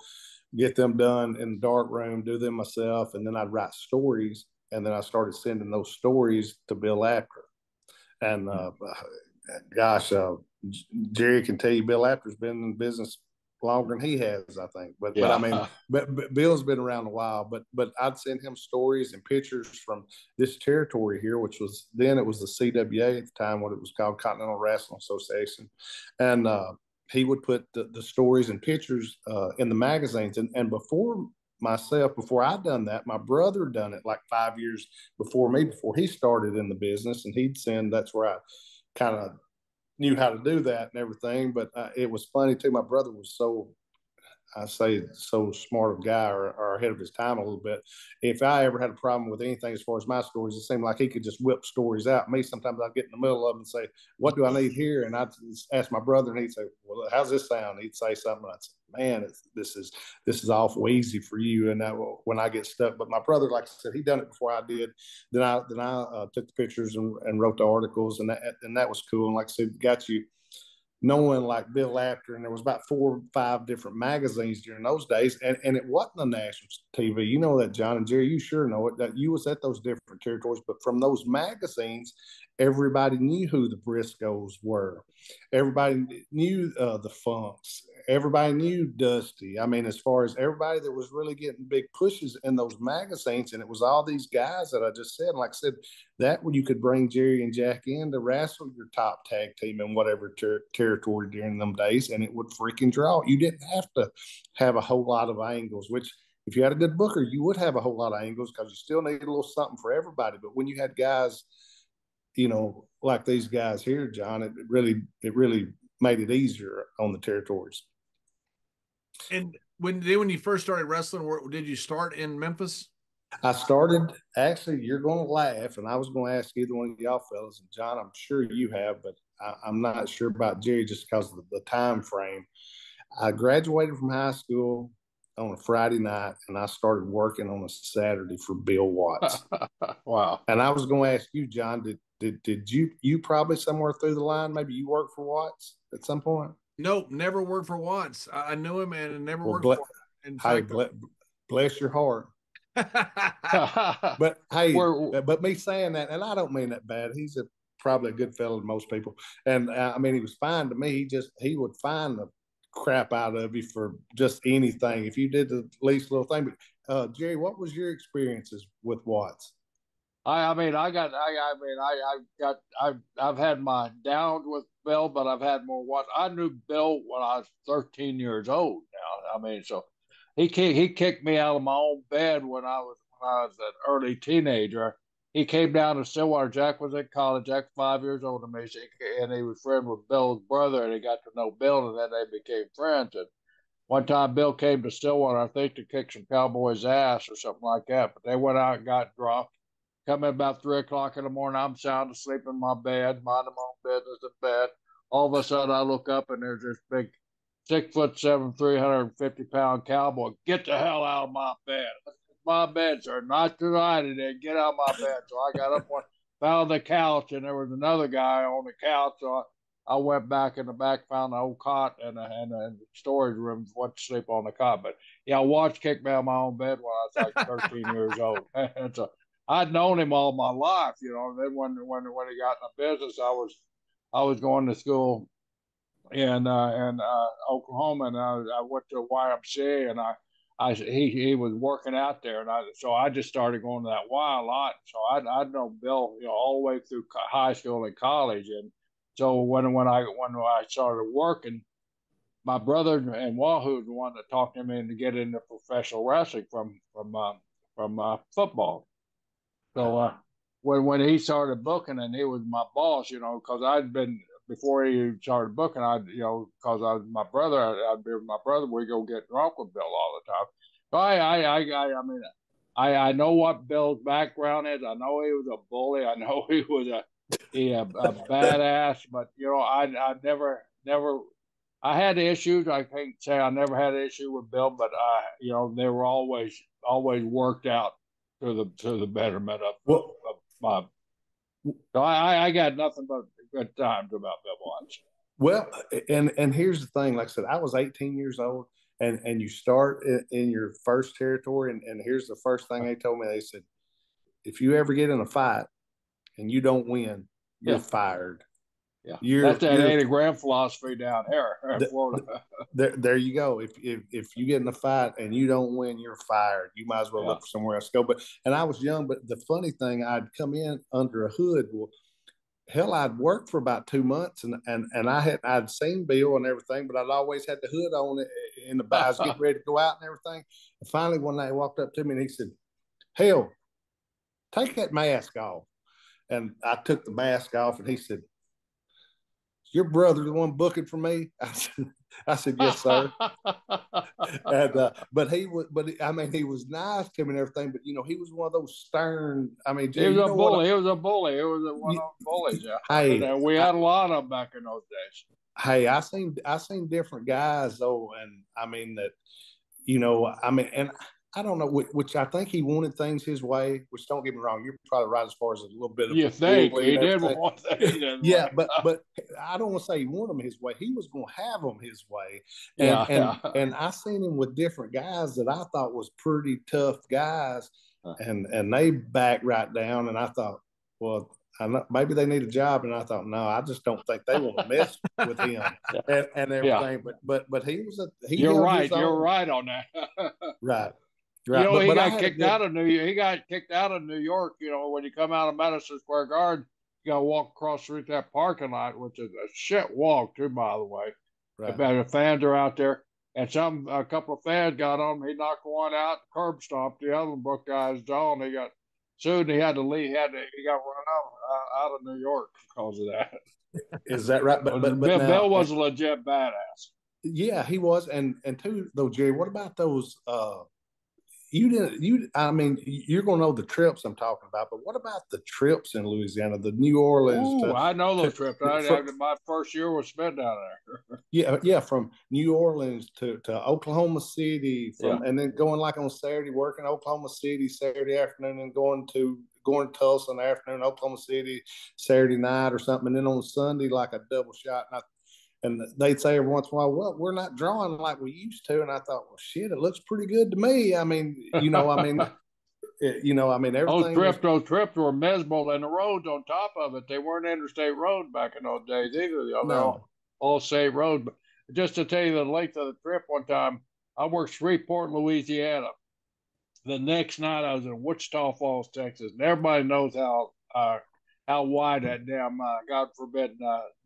get them done in the dark room, do them myself, and then I'd write stories. And then I started sending those stories to Bill Apter. And gosh, Jerry can tell you Bill Apter's been in business longer than he has, I think. But I mean, but Bill's been around a while. But I'd send him stories and pictures from this territory here, which was then it was the CWA at the time, what it was called, Continental Wrestling Association, and he would put the stories and pictures in the magazines. And before I'd done that, my brother done it like 5 years before me, before he started in the business, and he'd send. That's where I kind of knew how to do that and everything. But it was funny too. My brother was so smart of a guy, or ahead of his time a little bit. If I ever had a problem with anything as far as my stories, it seemed like he could just whip stories out. Me, sometimes I'd get in the middle of them and say, "What do I need here?" And I'd ask my brother, and he'd say, "Well, how's this sound?" He'd say something, and I'd say, "Man, this is awful easy for you." And that when I get stuck, but my brother, like I said, he done it before I did. Then I took the pictures and wrote the articles, and that was cool. And like I said, got you knowing like Bill Apter, and there was about 4 or 5 different magazines during those days, and it wasn't the national TV. You know that, John, and Jerry, you sure know it, that you was at those different territories, but from those magazines, everybody knew who the Briscoes were. Everybody knew the Funks. Everybody knew Dusty. I mean, as far as everybody that was really getting big pushes in those magazines, and it was all these guys that I just said. And like I said, that when you could bring Jerry and Jack in to wrestle your top tag team in whatever territory during them days, and it would freaking draw. You didn't have to have a whole lot of angles, which if you had a good booker, you would have a whole lot of angles because you still need a little something for everybody. But when you had guys, you know, like these guys here, John, it really made it easier on the territories. And when you first started wrestling, did you start in Memphis? I started, actually, you're going to laugh, and I was going to ask either one of y'all fellas, and John, I'm sure you have, but I'm not sure about Jerry just because of the time frame. I graduated from high school on a Friday night, and I started working on a Saturday for Bill Watts. Wow. And I was going to ask you, John, did you probably somewhere through the line, maybe you worked for Watts at some point? Nope, never worked for Watts. I knew him and never worked for him. In fact, bless your heart. But hey, but me saying that, and I don't mean that bad. He's probably a good fellow to most people, and I mean he was fine to me. He would find crap out of you for just anything if you did the least little thing. But Jerry, what was your experiences with Watts? I've had my downs with Bill, but I've had more Watts. I knew Bill when I was 13 years old now. I mean, so he kicked me out of my own bed when I was an early teenager. He came down to Stillwater. Jack was in college. Jack's 5 years older than me, and he was friends with Bill's brother, and he got to know Bill, and then they became friends. And one time Bill came to Stillwater, I think, to kick some Cowboys' ass or something like that. But they went out and got drunk. Come in about 3 o'clock in the morning, I'm sound asleep in my bed, minding my own business in bed. All of a sudden, I look up, and there's this big 6'7", 350-pound cowboy. Get the hell out of my bed. My bed, sir. Not tonight. And then get out of my bed. So I got up, found the couch, and there was another guy on the couch. So I went back in the back, found the old cot and a storage room, went to sleep on the cot. But yeah, I watched kick me out of my own bed when I was like 13 years old. And so I'd known him all my life, you know. And then when he got in the business, I was going to school in Oklahoma, and I went to YMCA, and he was working out there, and so I just started going to that Y a lot. So I'd known Bill, you know, all the way through high school and college, and so when I started working, my brother and Wahoo was the one that talked him in to get into professional wrestling from football. So when he started booking, and he was my boss, you know, because I'd been. Before he started booking, because I was my brother, I'd be with my brother. We go get drunk with Bill all the time. So I know what Bill's background is. I know he was a bully. I know he was a badass. But you know, I never. I had issues. I can't say I never had an issue with Bill, but you know, they were always worked out to the betterment of my. So I got nothing but good times about Bill Watts. Well, and here's the thing. Like I said, I was 18 years old, and you start in your first territory, and here's the first thing they told me. They said, if you ever get in a fight and you don't win, you're fired. Yeah, that's that 80 grand philosophy down here in Florida. There you go. If you get in a fight and you don't win, you're fired. You might as well look for somewhere else to go. And I was young, but the funny thing, I'd come in under a hood. Well, hell, I'd worked for about 2 months, and I'd seen Bill and everything, but I'd always had the hood on it in the back. I was getting ready to go out and everything. And finally, one night, he walked up to me and he said, "Hell, take that mask off." And I took the mask off, and he said, "Your brother the one booking for me?" I said, "Yes, sir." And but he was nice to me and everything. But you know, he was one of those stern. I mean, he was a bully. He was a bully. He was one of those bullies. Yeah. Hey, we had a lot of them back in those days. Hey, I seen different guys though, and I mean that. You know, I mean, and I don't know, which I think he wanted things his way. Which, don't get me wrong, you're probably right as far as a little bit of. You think he did want things? Yeah, but I don't want to say he wanted them his way. He was going to have them his way. And I seen him with different guys that I thought was pretty tough guys, and they backed right down. And I thought, well, maybe they need a job. And I thought, no, I just don't think they want to mess with him and everything. Yeah. But he was You're right. You're right on that. Right. You know, he got kicked out of New York. He got kicked out of New York. You know, when you come out of Madison Square Garden, you got to walk across through that parking lot, which is a shit walk too, by the way. Right. The fans are out there, and a couple of fans got on him. He knocked one out, curb stomped the other one, broke the guy's jaw, and he got sued. And he had to leave. He got run out of New York because of that. Is that right? But Bill was a legit badass. Yeah, he was. And too, though, Jerry, what about those? I mean, you're going to know the trips I'm talking about, but what about the trips in Louisiana, the New Orleans? I know those trips. My first year was spent down there. Yeah, from New Orleans to Oklahoma City, and then going like on Saturday, working Oklahoma City Saturday afternoon, and going to Tulsa in the afternoon, Oklahoma City Saturday night or something, and then on Sunday like a double shot. And they'd say every once in a while, well, we're not drawing like we used to. And I thought, well, shit, it looks pretty good to me. I mean, everything. Those trips were miserable, and the roads on top of it, they weren't interstate roads back in those days either. No. All state roads. But just to tell you the length of the trip, one time I worked Shreveport, Louisiana. The next night I was in Wichita Falls, Texas, and everybody knows how wide that damn God forbid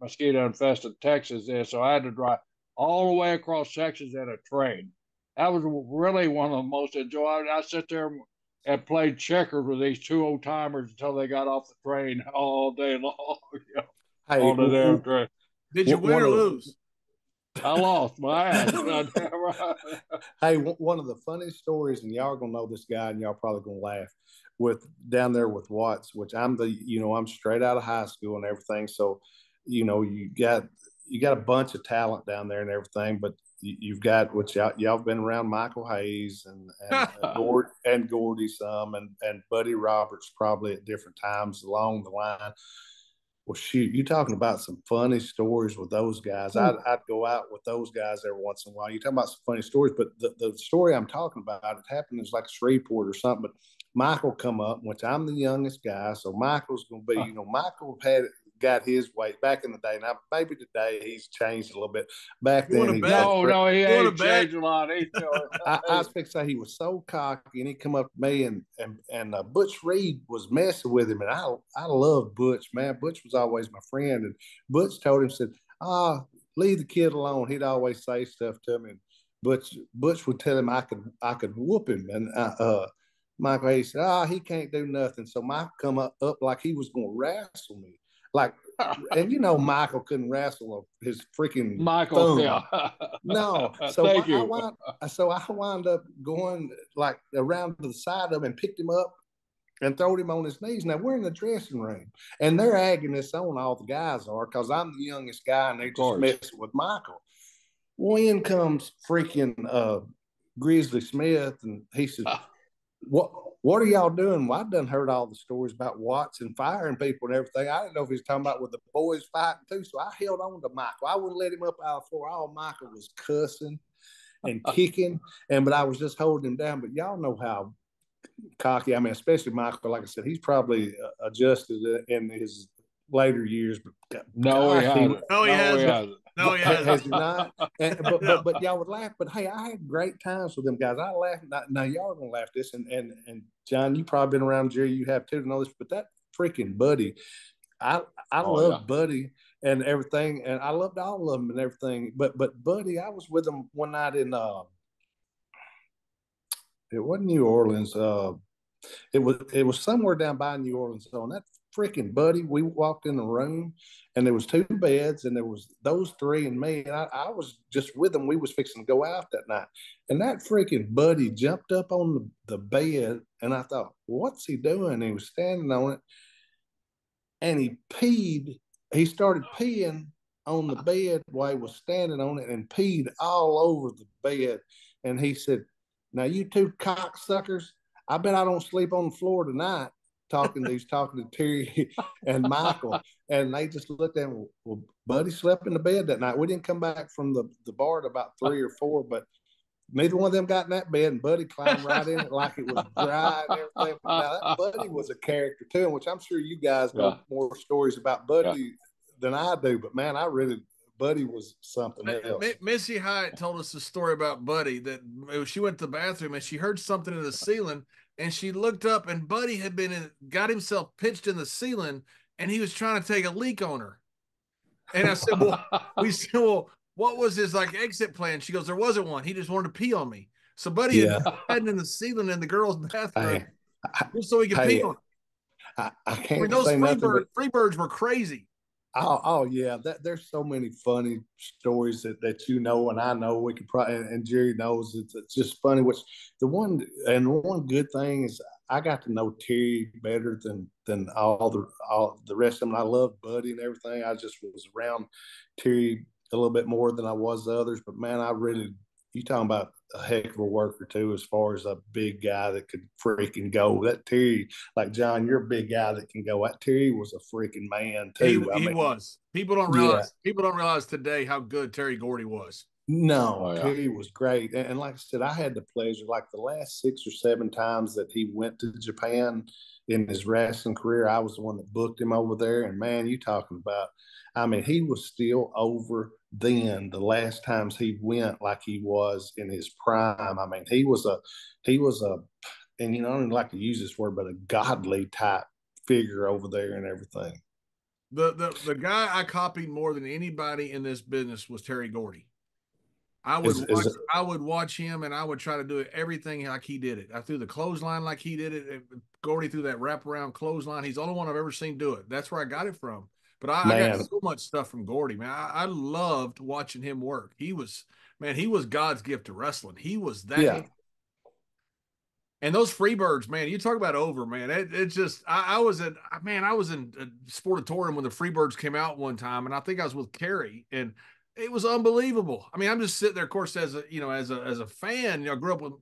mosquito infested Texas is. So I had to drive all the way across Texas in a train. That was really one of the most enjoyable. I sit there and played checkers with these two old timers until they got off the train all day long. Hey, on the damn train. Did you win or lose? I lost my ass. Hey, one of the funniest stories, and y'all are gonna know this guy, and y'all probably gonna laugh. With down there with Watts, which I'm straight out of high school and everything. So, you got a bunch of talent down there and everything, but you've got which y'all been around Michael Hayes and Gordy some and Buddy Roberts probably at different times along the line. Well, shoot, you talking about some funny stories with those guys. I'd go out with those guys every once in a while. You're talking about some funny stories, but the story I'm talking about, it happened as like a Shreveport or something. But Michael come up, which I'm the youngest guy, so Michael's going to be, Michael got his weight back in the day. Now, maybe today he's changed a little bit. Back then, he ain't changed a lot. I was fixing to say he was so cocky, and he come up to me, and Butch Reed was messing with him, and I love Butch, man. Butch was always my friend, and Butch told him, said, leave the kid alone. He'd always say stuff to me, and Butch would tell him I could whoop him, and Michael Hayes said, he can't do nothing. So Michael come up like he was going to wrestle me. Like, and Michael couldn't wrestle his freaking Michael. thumb. Yeah. No. So I wound up going like around to the side of him and picked him up and throwed him on his knees. Now we're in the dressing room, and they're agonists on, all the guys are, because I'm the youngest guy, and they just messing with Michael. Well, in comes freaking Grizzly Smith, and he said, What are y'all doing? Well, I done heard all the stories about Watts and firing people and everything. I didn't know if he was talking about with the boys fighting too. So I held on to Michael. I wouldn't let him up out of the floor. All Michael was cussing and kicking, but I was just holding him down. But y'all know how cocky, especially Michael, like I said, he's probably adjusted in his later years. But No, he hasn't. No, he hasn't. Has he not? But y'all would laugh. But hey, I had great times with them guys. I laughed. Now y'all are gonna laugh this, and John, you probably been around Jerry. You have too to know this. But that freaking Buddy, I love Buddy and everything, and I loved all of them and everything. But Buddy, I was with him one night in it wasn't New Orleans. It was somewhere down by New Orleans. So on that freaking Buddy, we walked in the room, and there was two beds, and there was those three and me, and I was just with them. We was fixing to go out that night, and that freaking Buddy jumped up on the bed, and I thought, what's he doing? He was standing on it, and he peed. He started peeing on the bed while he was standing on it, and peed all over the bed. And he said, now you two cocksuckers, I bet I don't sleep on the floor tonight. Talking to Terry and Michael, and they just looked at him. Well, Buddy slept in the bed that night. We didn't come back from the bar at about 3 or 4, but neither one of them got in that bed, and Buddy climbed right in it like it was dry and everything. Now, that Buddy was a character too, which I'm sure you guys know more stories about Buddy than I do, but man, Buddy was something else. Missy Hyatt told us a story about Buddy that she went to the bathroom and she heard something in the ceiling, and she looked up, and Buddy had got himself pitched in the ceiling, and he was trying to take a leak on her. And I said, well, what was his exit plan? She goes, there wasn't one. He just wanted to pee on me. So Buddy had hidden in the ceiling in the girls' bathroom just so he could pee on her. I can't those say nothing. Free birds were crazy. Oh yeah, there's so many funny stories that and I know. We could probably, and Jerry knows, it's just funny. Which the one good thing is I got to know Terry better than all the rest of them. I love Buddy and everything. I just was around Terry a little bit more than I was the others. But man, you talking about a heck of a worker too, as far as a big guy that could freaking go. That Terry, like John, you're a big guy that can go. That Terry was a freaking man too. He was. People don't realize today how good Terry Gordy was. No, Oh yeah. Terry was great. And like I said, I had the pleasure, like the last 6 or 7 times that he went to Japan in his wrestling career, I was the one that booked him over there. And man, you talking about, I mean, he was still over then the last times he went like he was in his prime. I mean, he was a, and I don't like to use this word, but a godly type figure over there and everything. The guy I copied more than anybody in this business was Terry Gordy. I would watch him and I would try to do everything like he did it. I threw the clothesline like he did it. Gordy threw that wraparound clothesline. He's the only one I've ever seen do it. That's where I got it from. But I got man, so much stuff from Gordy, man. I loved watching him work. He was God's gift to wrestling. He was that. yeah. And those Freebirds, man, you talk about over, man. It's just I was in a Sportatorium when the Freebirds came out one time, and I think I was with Carrie, and it was unbelievable. I mean, I'm just sitting there, of course, as a fan. I grew up with,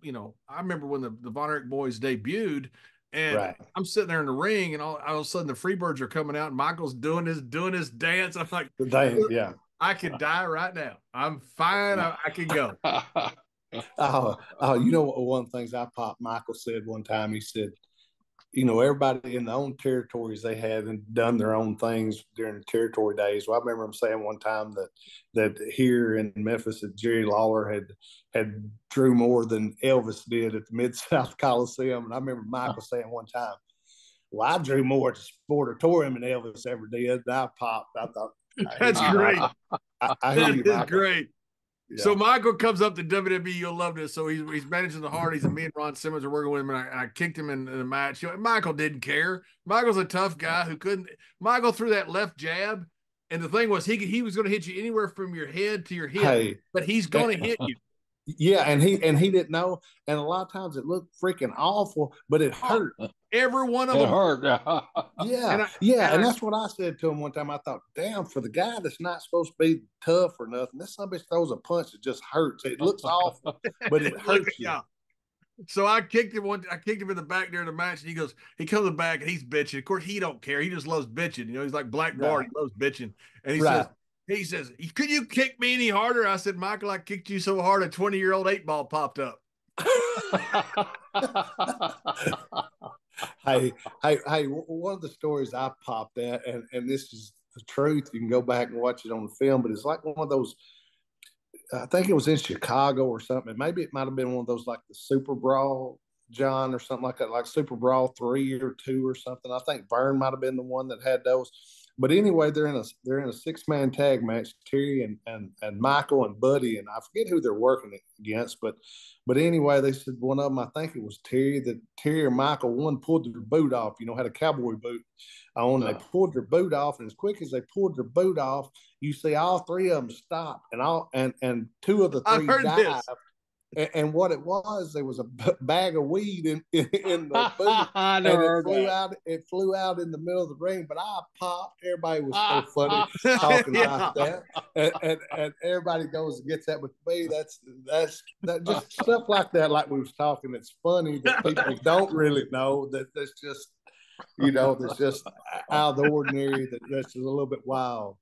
I remember when the Von Erich boys debuted, and Right. I'm sitting there in the ring, and all of a sudden the Freebirds are coming out, and Michael's doing his dance. I'm like, Yeah. I could die right now. I'm fine. I can go. One of the things I popped, Michael said one time, he said, everybody in their own territories, they had and done their own things during the territory days. Well, I remember him saying one time that here in Memphis, that Jerry Lawler had drew more than Elvis did at the Mid-South Coliseum. And I remember Michael saying one time, well, I drew more at the Sportatorium than Elvis ever did. And I popped. I thought, That's great. I hear you, That is Michael. great. Yeah. So Michael comes up to WWE. You'll love this. So he's managing the Hardys, and me and Ron Simmons are working with him. And I kicked him in the match. Michael didn't care. Michael's a tough guy who couldn't. Michael threw that left jab, and the thing was he was going to hit you anywhere from your head to your hip, but he's going to hit you. Yeah, and he didn't know, and a lot of times it looked freaking awful, but it hurt. Every one of them hurt. And that's what I said to him one time. I thought, damn, for the guy that's not supposed to be tough or nothing, this somebody throws a punch that just hurts. It looks awful, but it hurts you. So I kicked him in the back during the match, and he comes back and he's bitching. Of course, he don't care. He just loves bitching. He's like Black Bart. He loves bitching, and he says, could you kick me any harder? I said, Michael, I kicked you so hard a 20-year-old 8-ball popped up. Hey, one of the stories I popped at, and this is the truth. You can go back and watch it on the film, but it's like one of those, I think it was in Chicago or something. Maybe it might have been one of those like the Super Brawl, John, or something like that, like Super Brawl 3 or 2 or something. I think Vern might have been the one that had those. But anyway, they're in a 6-man tag match, Terry and Michael and Buddy, and I forget who they're working against, but anyway, they said one of them, I think it was Terry or Michael, one pulled their boot off, had a cowboy boot on. They pulled their boot off, and as quick as they pulled their boot off, you see all 3 of them stop, and 2 of the 3 dive. And what it was, there was a bag of weed in the boot, and it flew out in the middle of the ring. But I popped. Everybody was so funny talking about that, and everybody goes and gets that with me. That's just stuff like that. Like we was talking, it's funny that people don't really know that. That's just that's just out of the ordinary. That's a little bit wild.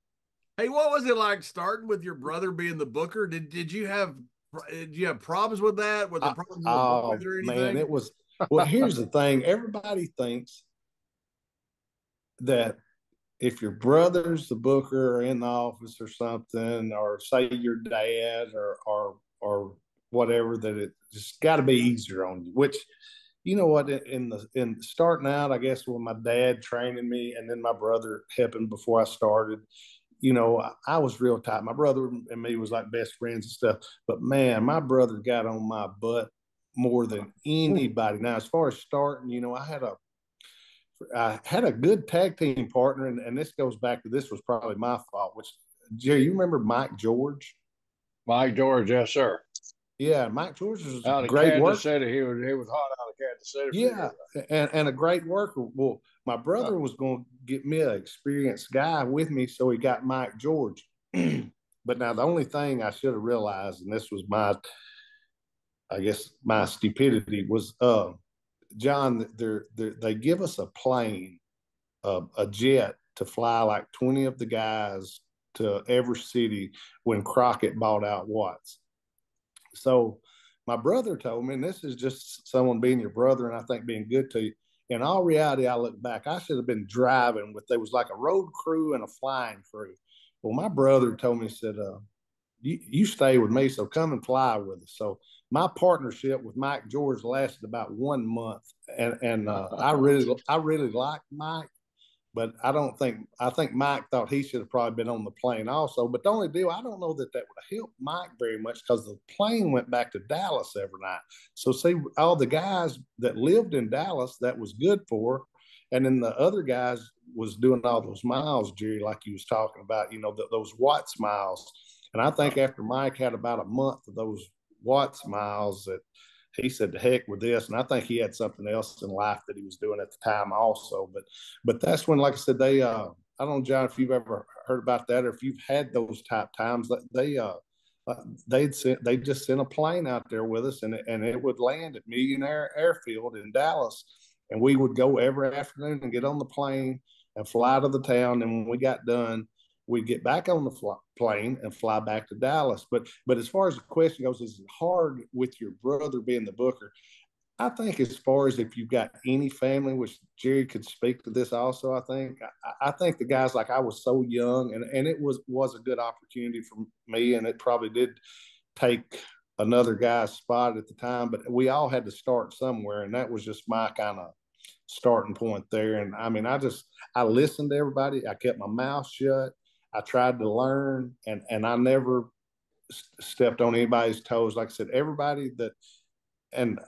Hey, what was it like starting with your brother being the booker? Did you have problems with that? Were there problems with the boys or anything? Man, it was. Well, here's the thing. Everybody thinks that if your brother's the booker or in the office or something, or say your dad or whatever, that it just got to be easier on you. Which, you know what? In starting out, I guess with my dad training me, and then my brother helping before I started. I was real tight. My brother and me was like best friends and stuff. But man, my brother got on my butt more than anybody. Now, as far as starting, I had a good tag team partner, and this goes back to, this was probably my fault. Which, Jerry, you remember Mike George? Mike George, yes, sir. Yeah, Mike George was out a great worker. City. He was hot out of Kansas City. Yeah, and a great worker. Well, my brother was going to get me an experienced guy with me, so he got Mike George. But now the only thing I should have realized, and this was my stupidity, was John. They give us a plane, a jet to fly like 20 of the guys to every city when Crockett bought out Watts. So my brother told me, and this is just someone being your brother and I think being good to you. In all reality, I look back, I should have been driving there was like a road crew and a flying crew. Well, my brother told me, he said, you stay with me, so come and fly with us. So my partnership with Mike George lasted about 1 month, and I really liked Mike, but I think Mike thought he should have probably been on the plane also. But the only deal, I don't know that would have helped Mike very much because the plane went back to Dallas every night. So see, all the guys that lived in Dallas, that was good for, and then the other guys was doing all those miles, Jerry, like you was talking about, those Watts miles. And I think after Mike had about a month of those Watts miles, that he said, "The heck with this." And I think he had something else in life that he was doing at the time also. But that's when, like I said, I don't know, John, if you've ever heard about that or if you've had those type times, they just sent a plane out there with us, and it would land at Millionaire Airfield in Dallas, and we would go every afternoon and get on the plane and fly to the town. And when we got done, we'd get back on the plane and fly back to Dallas. But as far as the question goes, is it hard with your brother being the booker? I think as far as if you've got any family, which Jerry could speak to this also, I think the guys, like I was so young, and it was a good opportunity for me, and it probably did take another guy's spot at the time, but we all had to start somewhere, and that was just my kind of starting point there. And I mean, I listened to everybody. I kept my mouth shut. I tried to learn, and I never stepped on anybody's toes. Like I said, everybody that, and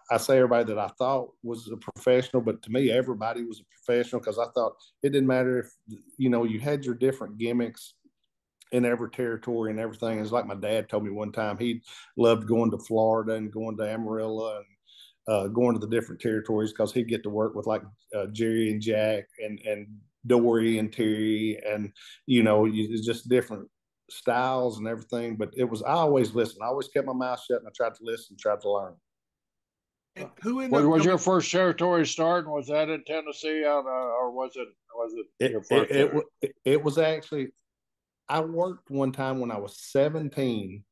I say everybody that I thought was a professional, but to me, everybody was a professional, because I thought it didn't matter if, you had your different gimmicks in every territory and everything. It's like my dad told me one time, he loved going to Florida and going to Amarillo and going to the different territories, because he'd get to work with like Jerry and Jack and Dory and Terry, and it's just different styles and everything. But I always listened. I always kept my mouth shut, and I tried to listen, tried to learn. And who ended was your first territory starting? Was that in Tennessee, or was it your first? It was actually, I worked one time when I was 17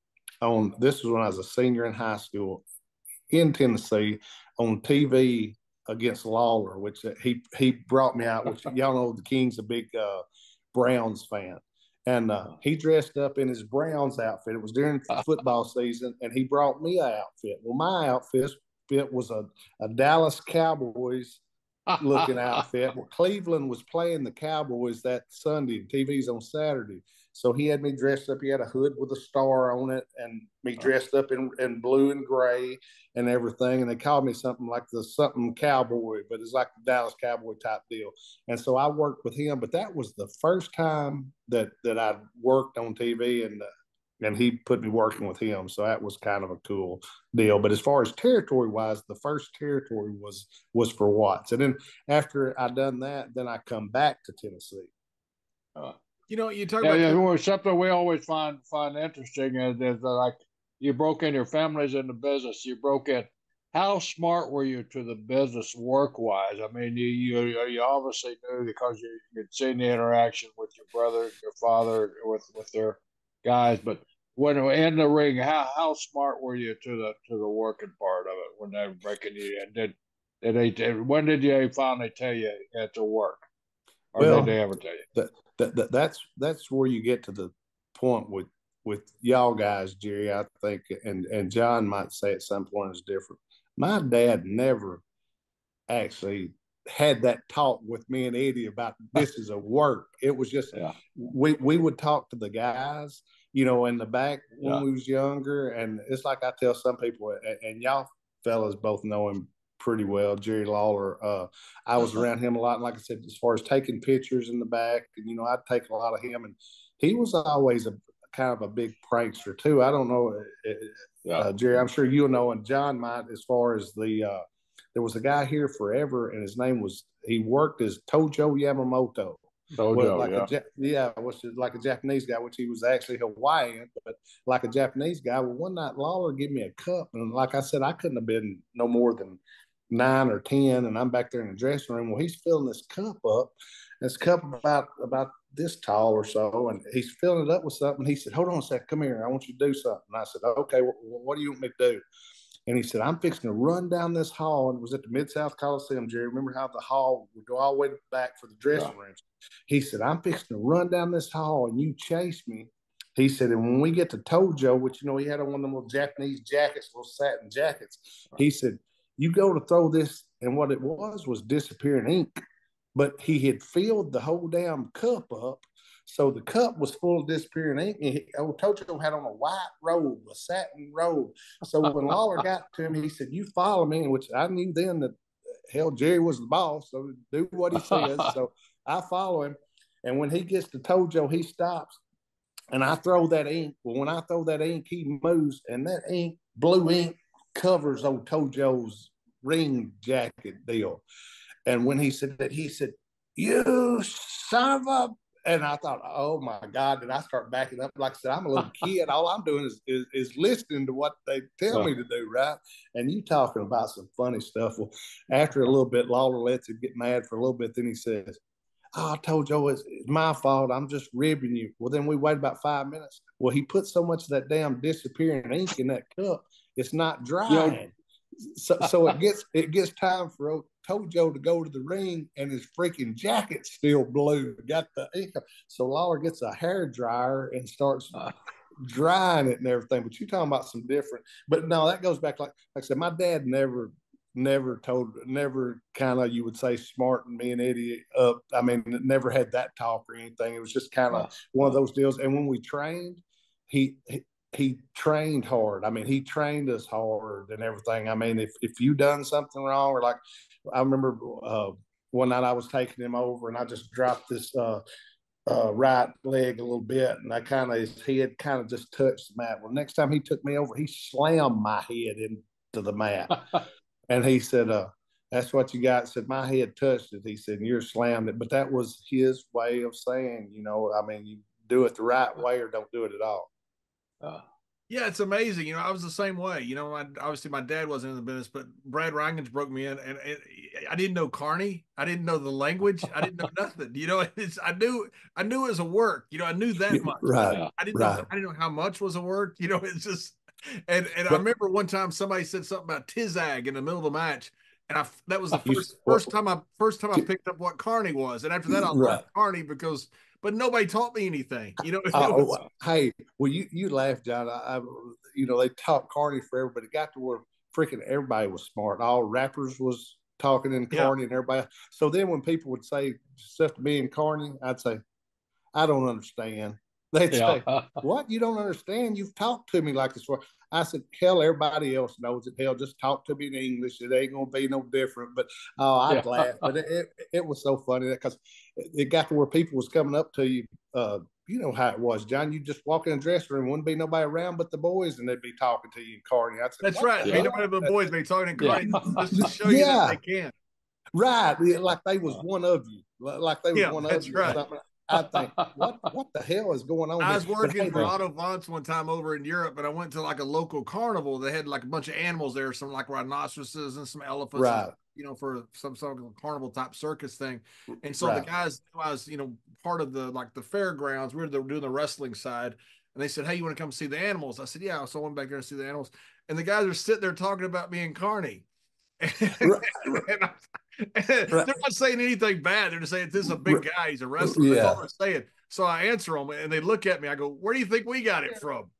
this was when I was a senior in high school in Tennessee, on TV against Lawler, which he brought me out, which y'all know the King's a big Browns fan. And he dressed up in his Browns outfit. It was during football season, and he brought me an outfit. Well, my outfit was a Dallas Cowboys looking outfit. Well, Cleveland was playing the Cowboys that Sunday. TV's on Saturday. So he had me dressed up. He had a hood with a star on it, and me dressed up in blue and gray and everything. And they called me something like the something cowboy, but it's like the Dallas Cowboy type deal. And so I worked with him, but that was the first time that I worked on TV, and he put me working with him. So that was kind of a cool deal. But as far as territory wise, the first territory was for Watts. And then after I done that, then I come back to Tennessee. You talk about well, something we always find interesting is like you broke in, your family's in the business. You broke in. How smart were you to the business work wise? I mean, you obviously knew, because you'd seen the interaction with your brother, your father, with their guys. But when in the ring, how smart were you to the working part of it when they were breaking you in? When did they finally tell you had to work? Or did they ever tell you? That's where you get to the point with y'all guys, Jerry, I think, and John might say at some point it's different. My dad never actually had that talk with me and Eddie about this is a work. It was just we would talk to the guys, in the back when we was younger, and it's like I tell some people, and y'all fellas both know him pretty well, Jerry Lawler. I was around him a lot, and like I said, as far as taking pictures in the back, and I'd take a lot of him, and he was always a kind of a big prankster too. I don't know, Jerry, I'm sure you'll know, and John might, as far as there was a guy here forever, and his name he worked as Tojo Yamamoto. Which is like a Japanese guy, which he was actually Hawaiian, but like a Japanese guy. Well, one night Lawler gave me a cup, and like I said, I couldn't have been no more than 9 or 10, and I'm back there in the dressing room. Well, he's filling this cup up. This cup about this tall or so, and he's filling it up with something. He said, "Hold on a second, come here. I want you to do something." And I said, "Okay, what do you want me to do?" And he said, "I'm fixing to run down this hall." And it was at the Mid-South Coliseum, Jerry. Remember how the hall would go all the way back for the dressing rooms? He said, "I'm fixing to run down this hall and you chase me." He said, "And when we get to Tojo," which, he had on one of them little Japanese jackets, little satin jackets. He said, "You go to throw this." And what it was disappearing ink. But he had filled the whole damn cup up. So the cup was full of disappearing ink. And Tojo had on a white robe, a satin robe. So when Lawler got to him, he said, "You follow me," which I knew then that, hell, Jerry was the boss. So do what he says. So I follow him. And when he gets to Tojo, he stops. And I throw that ink. Well, when I throw that ink, he moves. And that ink, blue ink, covers old Tojo's ring jacket deal. And when he said that, he said, "You son of a," and I thought, oh my God. And I start backing up. Like I said, I'm a little kid. All I'm doing is listening to what they tell me to do, right? And you talking about some funny stuff. Well, after a little bit, Lawler lets him get mad for a little bit. Then he says, "Oh, I told you it's my fault. I'm just ribbing you." Well, then we wait about 5 minutes. Well, he put so much of that damn disappearing ink in that cup, it's not drying. So it gets time for Tojo to go to the ring, and his freaking jacket's still blue. Got the ink. So Lawler gets a hair dryer and starts drying it and everything. But you're talking about some different. But no, that goes back like I said. My dad never kind of, you would say, smartened me and Eddie up. I mean, never had that talk or anything. It was just kind of one of those deals. And when we trained, he trained hard. I mean, he trained us hard and everything. I mean, if you done something wrong, or like I remember one night I was taking him over and I just dropped this right leg a little bit, and his head kind of just touched the mat. Well, next time he took me over, he slammed my head into the mat. And he said, "That's what you got." I said, "My head touched it." He said, "And you're slammed it." But that was his way of saying, I mean, you do it the right way or don't do it at all. Yeah, it's amazing. I was the same way. Obviously my dad wasn't in the business, but Brad Rangens broke me in, and I didn't know Carney. I didn't know the language. I didn't know nothing. I knew it was a work. I knew that much. Right. I didn't know how much was a work. It's just, and I remember one time somebody said something about Tizag in the middle of the match. And that was the first time I picked up what Carney was. And after that, I learned Carney but nobody taught me anything. Hey, well, you laugh, John. They taught Carney forever, but it got to where freaking everybody was smart. All rappers was talking in Carney and everybody. So then when people would say stuff to me in Carney, I'd say, "I don't understand." They'd say, "What? You don't understand? You've talked to me like this before." I said, "Hell, everybody else knows it. Hell, just talk to me in English. It ain't going to be no different." But I'd laugh. But it was so funny because it got to where people was coming up to you. You know how it was, John. You just walk in the dressing room, wouldn't be nobody around but the boys, and they'd be talking to you in Carney. I'd say, "That's right. Ain't nobody but the boys be talking in Carney just to show you that they can." Right. Like they was one of you. Like they was one of you. Right. I think, what the hell is going on? I was working for Otto Vance one time over in Europe, and I went to like a local carnival. They had like a bunch of animals there, some like rhinoceroses and some elephants, and, for some sort of carnival type circus thing. And so the guys, I was, part of the fairgrounds. We were doing the wrestling side, and they said, "Hey, you want to come see the animals?" I said, "Yeah." So I went back there to see the animals, and the guys are sitting there talking about me and Carney. They're not saying anything bad. They're just saying, "This is a big guy. He's a wrestler." That's all they're saying. So I answer them, and they look at me. I go, "Where do you think we got it from?"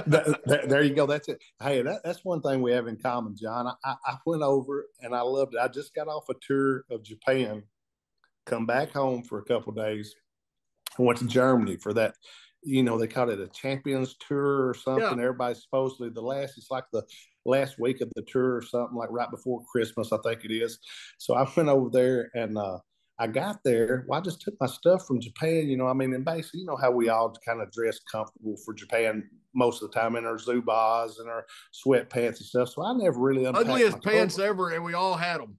There you go. That's it. Hey, that's one thing we have in common, John. I went over and I loved it. I just got off a tour of Japan, come back home for a couple of days. I went to Germany for that. They call it a Champions Tour or something. Yeah. Everybody's supposedly it's like the last week of the tour or something, like right before Christmas, I think it is. So I went over there and I got there. Well, I just took my stuff from Japan, and basically, how we all kind of dress comfortable for Japan most of the time in our Zubas and our sweatpants and stuff. So I never really unpacked ugliest pants ever, and we all had them.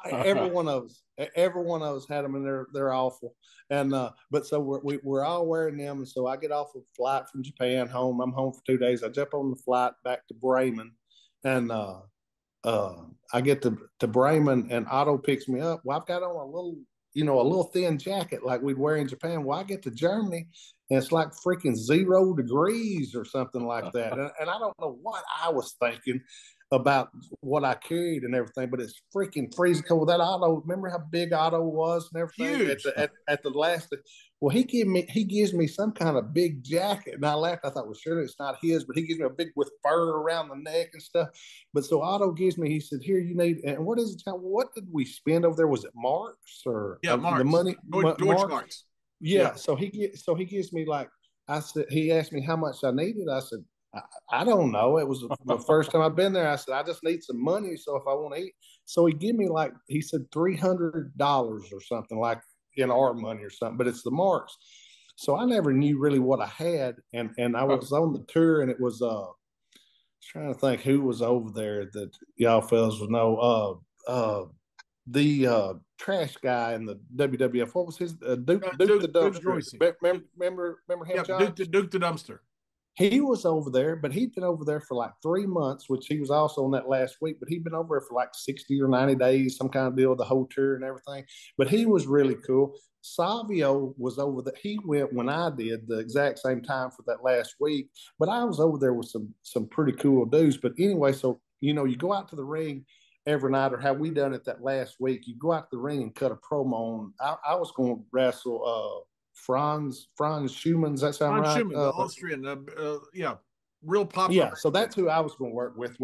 Every one of us had them, and they're awful. And but so we're all wearing them. And so I get off a flight from Japan home. I'm home for 2 days. I jump on the flight back to Bremen, and I get to Bremen, and Otto picks me up. Well, I've got on a little, a little thin jacket like we'd wear in Japan. Well, I get to Germany and it's like freaking 0 degrees or something like that. And I don't know what I was thinking about what I carried and everything, but it's freaking freezing cold. That Otto, remember how big Otto was and everything? Huge. At the last, well, he gives me some kind of big jacket, and I laughed. I thought, well, surely it's not his, but he gives me a big with fur around the neck and stuff. But so Otto gives me, he said, here, you need, and what is it? What did we spend over there? Was it marks or Marks. The money? Deutsche marks. Yeah. So he gives me like, I said, he asked me how much I needed. I said, I don't know. It was the first time I've been there. I said, I just need some money. So if I want to eat, so he gave me like, he said $300 or something like in our money or something, but it's the marks. So I never knew really what I had. And I was on the tour and it was, trying to think who was over there that y'all fellas would know. The trash guy in the WWF. What was his Duke the Dumpster? Remember him? Yeah, John? Duke the Dumpster. He was over there, but he'd been over there for like 3 months, which he was also on that last week, but he'd been over there for like 60 or 90 days, some kind of deal, the whole tour and everything. But he was really cool. Savio was over there. He went when I did the exact same time for that last week, but I was over there with some pretty cool dudes. But anyway, so, you go out to the ring every night, or how we done it that last week. You go out to the ring and cut a promo on. I was going to wrestle Franz Schumann. Does that sound Franz right? Schumann, the Austrian, real popular. Yeah, so that's who I was going to work with.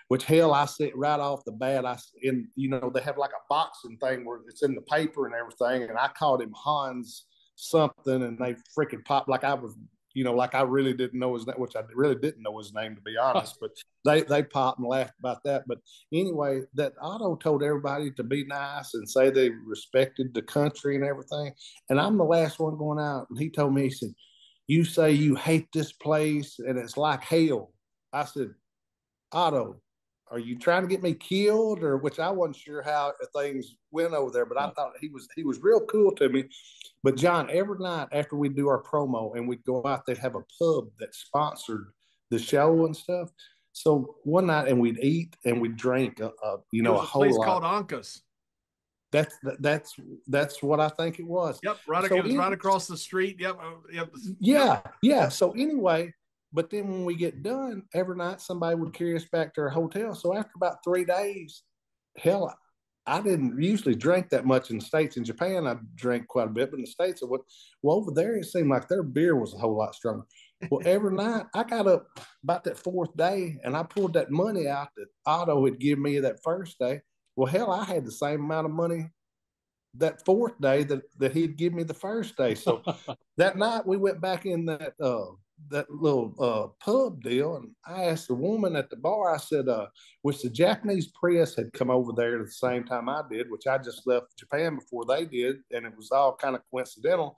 Which hell, I said right off the bat, they have like a boxing thing where it's in the paper and everything, and I called him Hans something, and they freaking popped like I was. Like I really didn't know his name, which I really didn't know his name, to be honest, but they popped and laughed about that. But anyway, that Otto told everybody to be nice and say they respected the country and everything. And I'm the last one going out. And he told me, he said, you say you hate this place and it's like hell. I said, Otto, are you trying to get me killed? Or which I wasn't sure how things went over there, but I thought he was real cool to me. But John, every night after we do our promo and we'd go out, they'd have a pub that sponsored the show and stuff. So one night, and we'd eat and we'd drink a whole place lot. Called Anka's. That's what I think it was. Yep, it was right across the street. Yep. Yeah. So anyway, but then when we get done, every night somebody would carry us back to our hotel. So after about 3 days, hell, I didn't usually drink that much in the States. In Japan, I drank quite a bit, but in the States, over there, it seemed like their beer was a whole lot stronger. Well, every night, I got up about that 4th day, and I pulled that money out that Otto had given me that first day. Well, hell, I had the same amount of money that 4th day that he'd give me the first day. So that night, we went back in that little pub deal, and I asked the woman at the bar, I said, which the Japanese press had come over there at the same time I did, which I just left Japan before they did, and it was all kind of coincidental,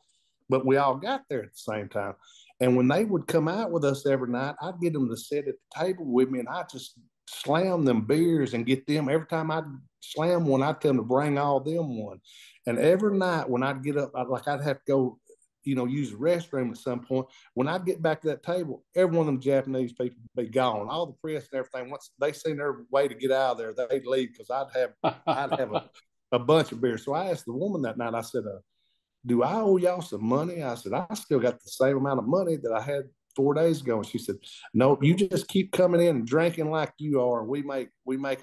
but we all got there at the same time. And when they would come out with us every night, I'd get them to sit at the table with me, and I just slam them beers and get them. Every time I'd slam one, I'd tell them to bring all them one. And every night when I'd get up, I'd have to go use the restroom at some point. When I get back to that table, every one of them Japanese people would be gone. All the press and everything, once they seen their way to get out of there, they'd leave because I'd have a bunch of beer. So I asked the woman that night, I said, do I owe y'all some money? I said, I still got the same amount of money that I had 4 days ago. And she said, nope, you just keep coming in and drinking like you are. We make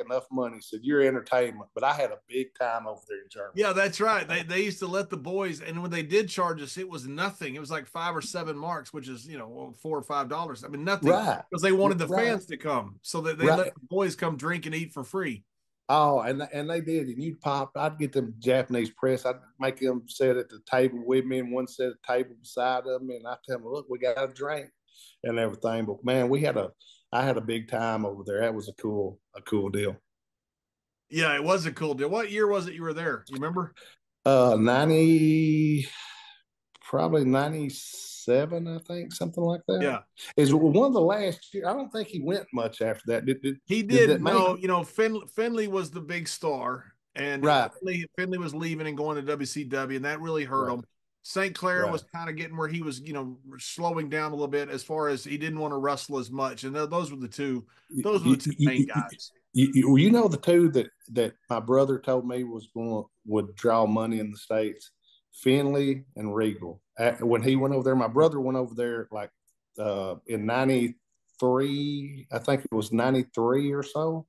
enough money. Said, you're entertainment. But I had a big time over there in Germany. Yeah, that's right. They used to let the boys, and when they did charge us, it was nothing. It was like 5 or 7 marks, which is $4 or $5. I mean, nothing. Right. Because they wanted the fans to come, so that they let the boys come drink and eat for free. Oh, and they did. And you'd pop. I'd get them Japanese press. I'd make them sit at the table with me, and one sit at the table beside them, and I'd tell them, look, we got a drink and everything. But man, I had a big time over there. That was a cool deal. Yeah, it was a cool deal. What year was it you were there? You remember? probably 97, I think, something like that. Yeah. Is one of the last year. I don't think he went much after that. He did. No, Finley was the big star, and right. Finley was leaving and going to WCW, and that really hurt him. St. Clair was kind of getting where he was, slowing down a little bit as far as he didn't want to wrestle as much. And those were the two main guys. You know the two that my brother told me would draw money in the States, Finley and Regal. When he went over there, my brother went over there like in '93. I think it was '93 or so.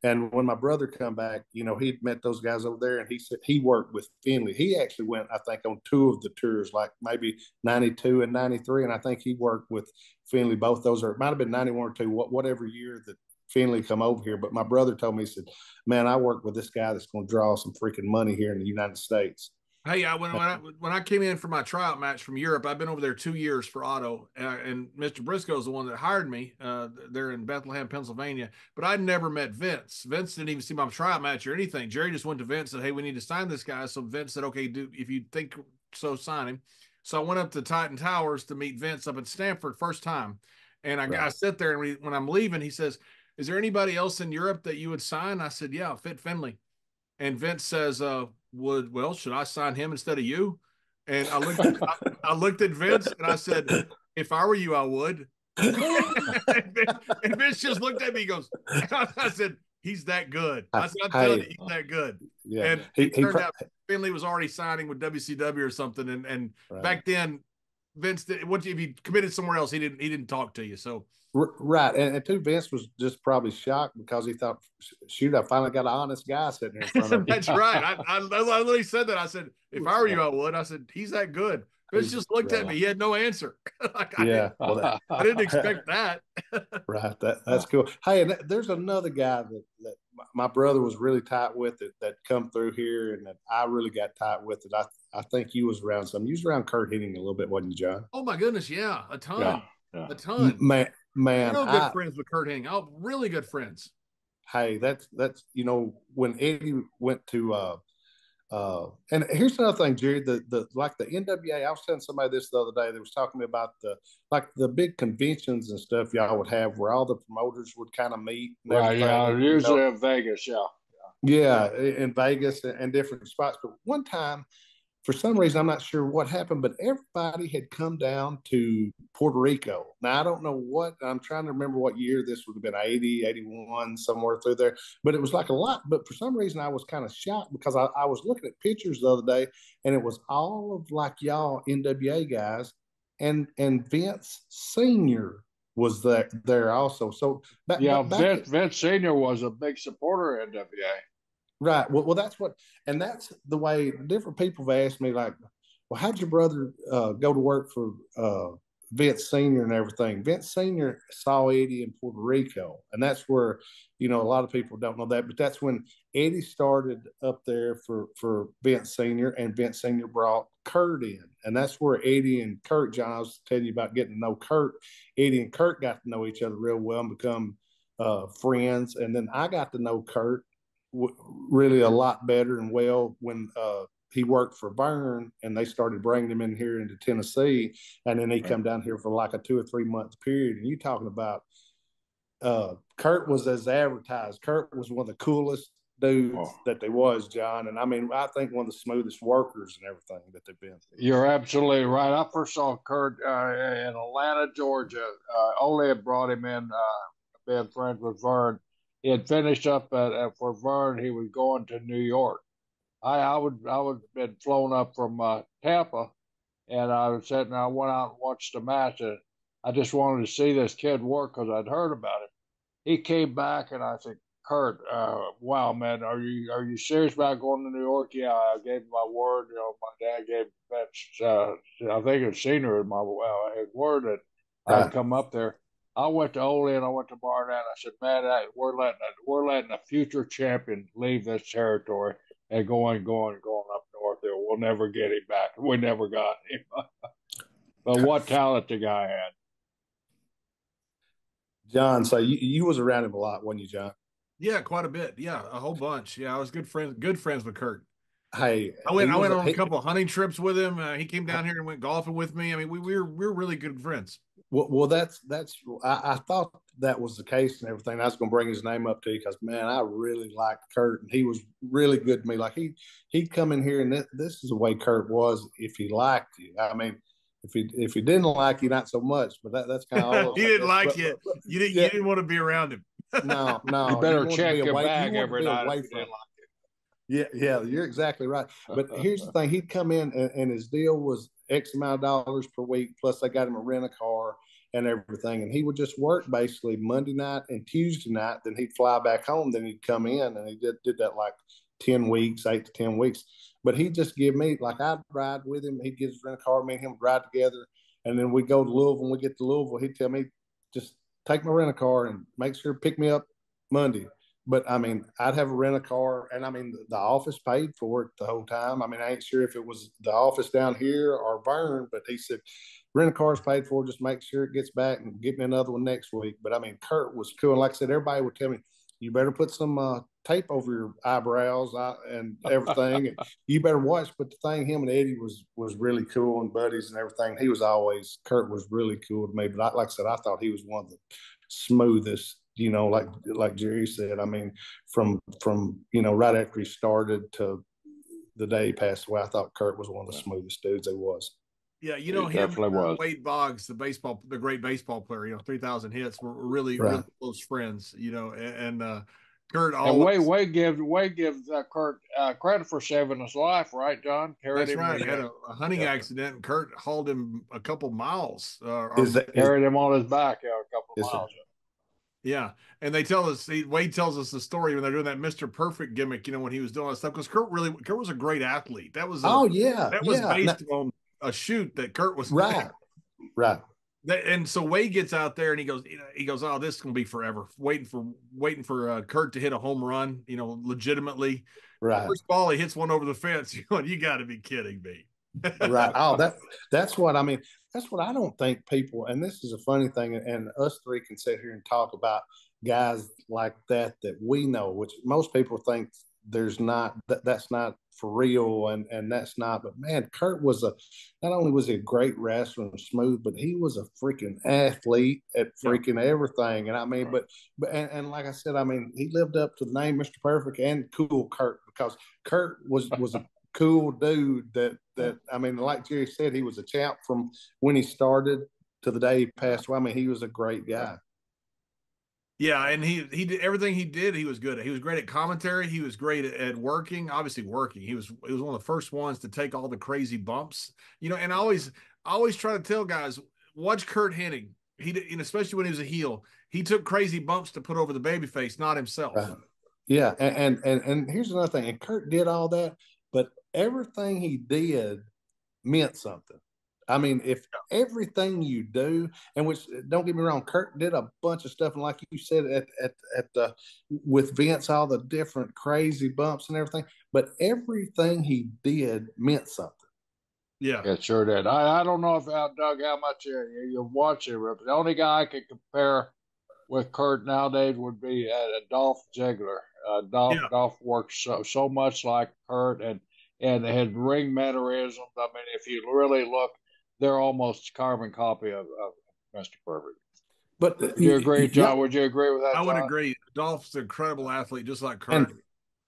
And when my brother come back, he'd met those guys over there, and he said he worked with Finley. He actually went, I think, on two of the tours, like maybe '92 and '93, and I think he worked with Finley both those, or it might have been '91 or two, whatever year that Finley come over here. But my brother told me, he said, "Man, I work with this guy that's going to draw some freaking money here in the United States." Hey, when I came in for my tryout match from Europe, I've been over there 2 years for auto, and Mr. Briscoe is the one that hired me. They're in Bethlehem, Pennsylvania, but I'd never met Vince. Vince didn't even see my tryout match or anything. Jerry just went to Vince and said, "Hey, we need to sign this guy." So Vince said, "Okay, if you think so, sign him." So I went up to Titan Towers to meet Vince up in Stamford first time, and I sit there, and when I'm leaving, he says, "Is there anybody else in Europe that you would sign?" I said, "Yeah, Fit Finley." And Vince says, should I sign him instead of you? And I looked at Vince and I said, "If I were you, I would." And Vince just looked at me. He goes, I said, "He's that good." I said, "I'm telling you, he's that good." Yeah. And it turned out Finley was already signing with WCW or something. And back then, Vince if he committed somewhere else, he didn't talk to you. So right, and two, Vince was just probably shocked because he thought, "Shoot, I finally got an honest guy sitting there in front of me." That's right. I literally said that. I said, "If I were you, I would." I said, "He's that good." Vince just looked at me. He had no answer. I didn't expect that. Right. That's cool. Hey, and there's another guy that my brother was really tight with that come through here, and that I really got tight with it. I think you was around some. You was around Kurt Hennig a little bit, wasn't you, John? Oh my goodness, yeah, a ton, a ton. Man, real good friends with Kurt Hennig. Oh, really good friends. Hey, that's when Eddie went to and here's another thing, Jerry, the NWA, I was telling somebody this the other day, they was talking about the big conventions and stuff y'all would have where all the promoters would kind of meet and everything. Yeah, usually in Vegas, yeah, in Vegas and different spots. But one time, for some reason, I'm not sure what happened, but everybody had come down to Puerto Rico. Now, I don't know I'm trying to remember what year this would have been, 80, 81, somewhere through there. But it was like a lot. But for some reason, I was kind of shocked because I was looking at pictures the other day, and it was all of like y'all NWA guys, and Vince Sr. was there also. So Vince Sr. was a big supporter of NWA. Right. Well, that's the way different people have asked me, like, "Well, how'd your brother go to work for Vince Sr. and everything?" Vince Sr. saw Eddie in Puerto Rico, and that's where, a lot of people don't know that, but that's when Eddie started up there for Vince Sr., and Vince Sr. brought Kurt in, and that's where Eddie and Kurt, John, I was telling you about getting to know Kurt. Eddie and Kurt got to know each other real well and become friends, and then I got to know Kurt really a lot better and well when he worked for Vern, and they started bringing him in here into Tennessee, and then he come down here for like a 2 or 3 month period. And you talking about Kurt was as advertised. Kurt was one of the coolest dudes that there was, John, and I mean, I think one of the smoothest workers and everything that they've been through. You're absolutely right. I first saw Kurt in Atlanta, Georgia. Ole had brought him in, being friends with Vern. He had finished up for Vern. He was going to New York. I would been flown up from Tampa, and I was sitting. I went out and watched the match, and I just wanted to see this kid work because I'd heard about it. He came back, and I said, "Kurt, wow, man, are you serious about going to New York?" "Yeah, I gave him my word. My dad gave I think it's senior my his word that I'd come up there." I went to Ole and I went to Barnett. I said, "Man, we're letting a future champion leave this territory and going up north there. We'll never get him back. We never got him." But what talent the guy had. John, so you was around him a lot, wasn't you, John? Yeah, quite a bit. Yeah, a whole bunch. Yeah, I was good friends with Kurt. Hey, I went on a couple of hunting trips with him. He came down here and went golfing with me. I mean, we're really good friends. Well, that's I thought that was the case and everything. I was going to bring his name up to you because, man, I really liked Kurt, and he was really good to me. Like he'd come in here, and this is the way Kurt was if he liked you. I mean, if he didn't like you, not so much. But that's kind of all. He didn't like you. You didn't want to be around him. No, You no, better you want to be check your away. You bag want to every be night if away you from. didn't like Yeah, yeah, you're exactly right. But here's the thing: he'd come in, and his deal was X amount of dollars per week. Plus, they got him a rent a car and everything. And he would just work basically Monday night and Tuesday night. Then he'd fly back home. Then he'd come in, and he did that like 10 weeks, 8 to 10 weeks. But he'd just give me like I'd ride with him. He'd get his rent a car. Me and him would ride together, and then we go to Louisville. When we get to Louisville, he'd tell me just take my rent a car and make sure to pick me up Monday. But I mean, I'd have a rent a car, and I mean, the office paid for it the whole time. I mean, I ain't sure if it was the office down here or Vern, but he said, rent a car's paid for, just make sure it gets back and get me another one next week. But I mean, Kurt was cool. And like I said, everybody would tell me, you better put some tape over your eyebrows and everything. And you better watch. But the thing, him and Eddie was really cool and buddies and everything. Kurt was really cool to me. But like I said, I thought he was one of the smoothest, like Jerry said. I mean, from right after he started to the day he passed away, I thought Kurt was one of the smoothest dudes there was. Yeah, He him, definitely was. Wade Boggs, the great baseball player, 3,000 hits, were really, Right. really close friends, and Kurt And always. Wade gives Kurt credit for saving his life, right, John? That's right. He had a hunting accident, and Kurt hauled him a couple miles. Carried him on his back a couple of miles. Yeah, and they tell us Wade tells us the story when they're doing that Mr. Perfect gimmick, when he was doing all that stuff, because Kurt was a great athlete. That was based on a shoot that Kurt was right. And so Wade gets out there and he goes, oh, this is gonna be forever, waiting for Kurt to hit a home run, legitimately. Right. First ball, he hits one over the fence. You got to be kidding me. Right. Oh, that's what I mean. That's what I don't think people. And this is a funny thing. And us three can sit here and talk about guys like that we know, which most people think there's not. That's not for real, and that's not. But man, Kurt was not only was he a great wrestler and smooth, but he was a freaking athlete at freaking everything. And I mean, but like I said, I mean, he lived up to the name Mr. Perfect and Cool Kurt, because Kurt was a cool dude that I mean, like Jerry said, he was a champ from when he started to the day he passed away. I mean, he was a great guy. Yeah, and he did everything he did. He was good. He was great at commentary. He was great at working. Obviously, working. He was one of the first ones to take all the crazy bumps. And I always try to tell guys, watch Kurt Hennig. He did, especially when he was a heel. He took crazy bumps to put over the babyface, not himself. Right. Yeah, and here's another thing. And Kurt did all that, but everything he did meant something. I mean, if everything you do, and which, don't get me wrong, Kurt did a bunch of stuff, and like you said, at the with Vince, all the different crazy bumps and everything, but everything he did meant something. Yeah, it sure did. I don't know if Doug, how much you watch it, but the only guy I could compare with Kurt nowadays would be Dolph Ziggler. Dolph works so much like Kurt, and his ring mannerisms. I mean, if you really look, they're almost carbon copy of Mr. Perfect. But would you agree, John? Would you agree with that? I would John? agree. Dolph's an incredible athlete, just like Kurt.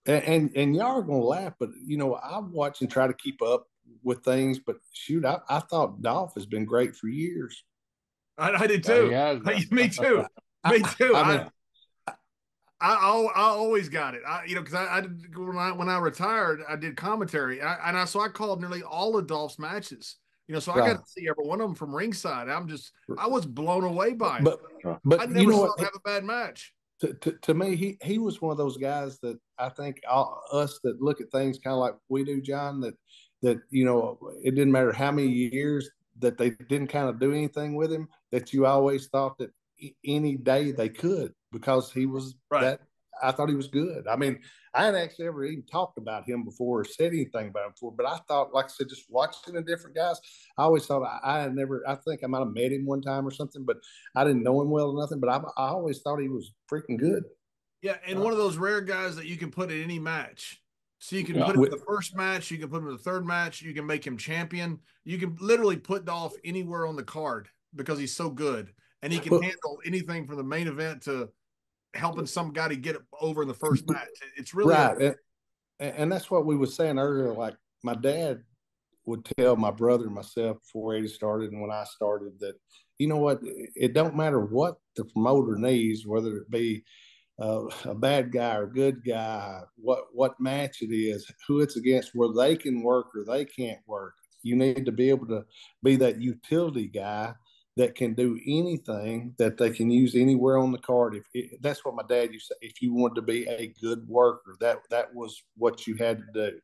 And y'all are gonna laugh, but I watch and try to keep up with things. But shoot, I thought Dolph has been great for years. I did too. Me too. Me too. I always got it. Because I did, when I retired, I did commentary, so I called nearly all of Dolph's matches. So I got to see every one of them from ringside. I was blown away by it. But I never saw him have a bad match. To me, he was one of those guys that I think us that look at things kind of like we do, John, that it didn't matter how many years that they didn't kind of do anything with him, that you always thought that any day they could, because he was that. I thought he was good. I mean, I hadn't actually ever even talked about him before or said anything about him before, but I thought, like I said, just watching the different guys, I always thought I think I might have met him one time or something, but I didn't know him well or nothing, but I always thought he was freaking good. Yeah, and one of those rare guys that you can put in any match. So you can put him in the first match, you can put him in the third match, you can make him champion. You can literally put Dolph anywhere on the card because he's so good. And he can handle anything from the main event to helping some guy to get over in the first match. It's really right. And that's what we were saying earlier. Like, my dad would tell my brother and myself before Eddie started and when I started that, you know what, it don't matter what the promoter needs, whether it be a bad guy or good guy, what match it is, who it's against, where they can work or they can't work. You need to be able to be that utility guy that can do anything that they can use anywhere on the card. That's what my dad used to say. If you wanted to be a good worker, that was what you had to do.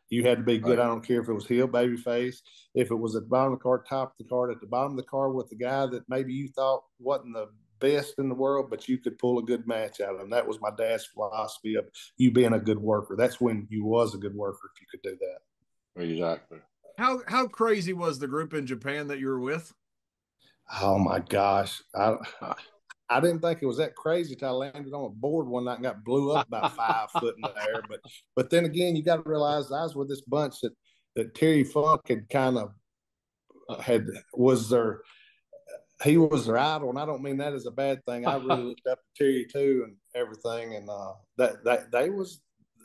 You had to be good. Right. I don't care if it was heel, baby face, if it was at the bottom of the card, top of the card, at the bottom of the card with the guy that maybe you thought wasn't the best in the world, but you could pull a good match out of him. That was my dad's philosophy of you being a good worker. That's when you was a good worker, if you could do that. Exactly. How crazy was the group in Japan that you were with? Oh my gosh. I didn't think it was that crazy till I landed on a board one night and got blew up about 5 foot in the air. But then again, you got to realize I was with this bunch that Terry Funk had kind of he was their idol, and I don't mean that as a bad thing. I really looked up to Terry too and everything, and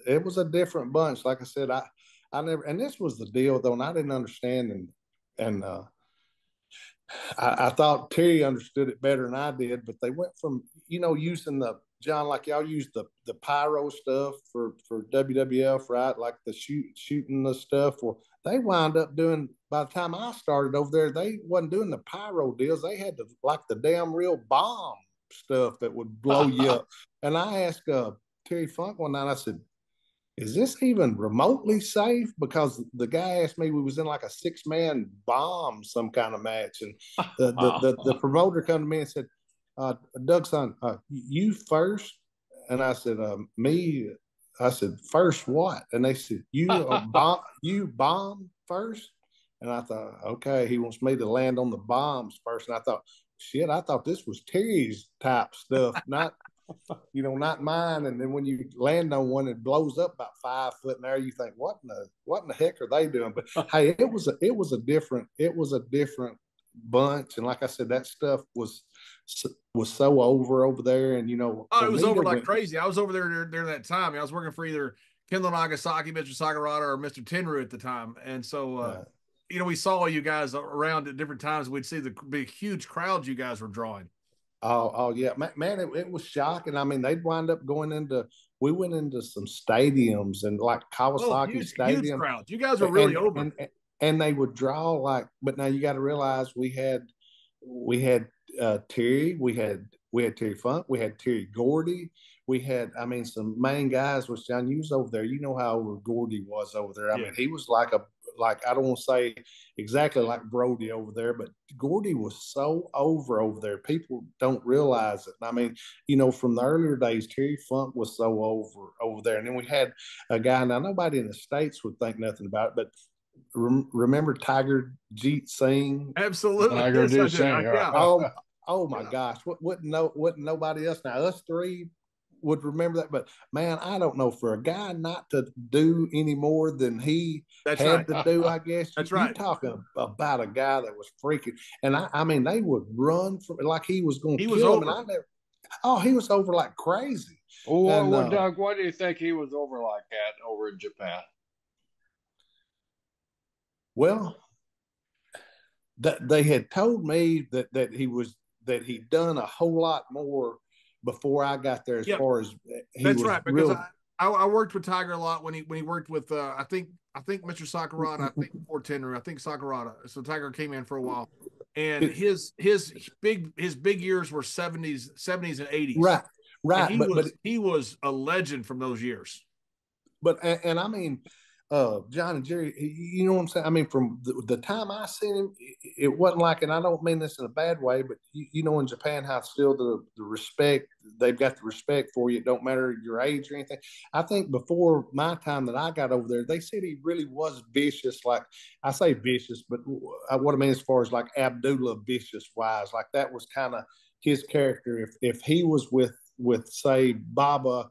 it was a different bunch. Like I said, I never, and this was the deal though, and I didn't understand, and I thought Terry understood it better than I did, but they went from, using John, like y'all used the pyro stuff for WWF, right? Like the shooting the stuff. Well, they wound up doing, by the time I started over there, they wasn't doing the pyro deals. They had the damn real bomb stuff that would blow you up. And I asked Terry Funk one night, I said, is this even remotely safe? Because the guy asked me, we was in like a 6-man bomb, some kind of match. And the promoter come to me and said, Doug, son, you first? And I said, me? I said, first what? And they said, you bomb first? And I thought, okay, he wants me to land on the bombs first. And I thought, shit, I thought this was Terry's type stuff, not mine. And then when you land on one, it blows up about 5 foot in there. You think, what in the heck are they doing? But hey, it was a different bunch. And like I said, that stuff was so over there. And it was over like crazy. I was over there during that time. I was working for either Kendall Nagasaki, Mr. Sakurada, or Mr. Tenru at the time. And so we saw you guys around at different times. We'd see the big huge crowds you guys were drawing. Oh yeah, man! It was shocking. I mean, they'd wind up we went into some stadiums and like Kawasaki Stadium. Huge crowds. You guys were really over. And they would draw but now you got to realize we had Terry, we had Terry Funk, we had Terry Gordy, we had some main guys. Was John Hughes over there? You know how over Gordy was over there. I mean, he was like I don't want to say exactly like Brody over there, but Gordy was so over there. People don't realize it. I mean, from the earlier days, Terry Funk was so over there. And then we had a guy, now nobody in the States would think nothing about it, but remember Tiger Jeet Singh? Absolutely. Tiger Jeet Singh. Yeah. Oh my gosh. Wouldn't nobody else. Now us three would remember that, but man, I don't know, for a guy not to do any more than he had to do, I guess. That's right. You're talking about a guy that was freaking, and I mean, they would run from like he was going to kill him. And he was over like crazy. Well, Doug, what do you think he was over like that over in Japan? Well, they had told me that he'd done a whole lot more before I got there. As far as that's right, because I worked with Tiger a lot when he worked with I think Mr. Sakurada, I think before Tenru, I think Sakurada. So Tiger came in for a while, and his big years were 70s and 80s. Right. But he was a legend from those years. But and I mean, John and Jerry, you know what I'm saying? I mean, from the time I seen him, it wasn't like, and I don't mean this in a bad way, but in Japan, how still the respect, they've got the respect for you. It don't matter your age or anything. I think before my time that I got over there, they said he really was vicious. Like, I say vicious, but what I mean as far as like Abdullah vicious wise, like that was kind of his character. If he was with say Baba,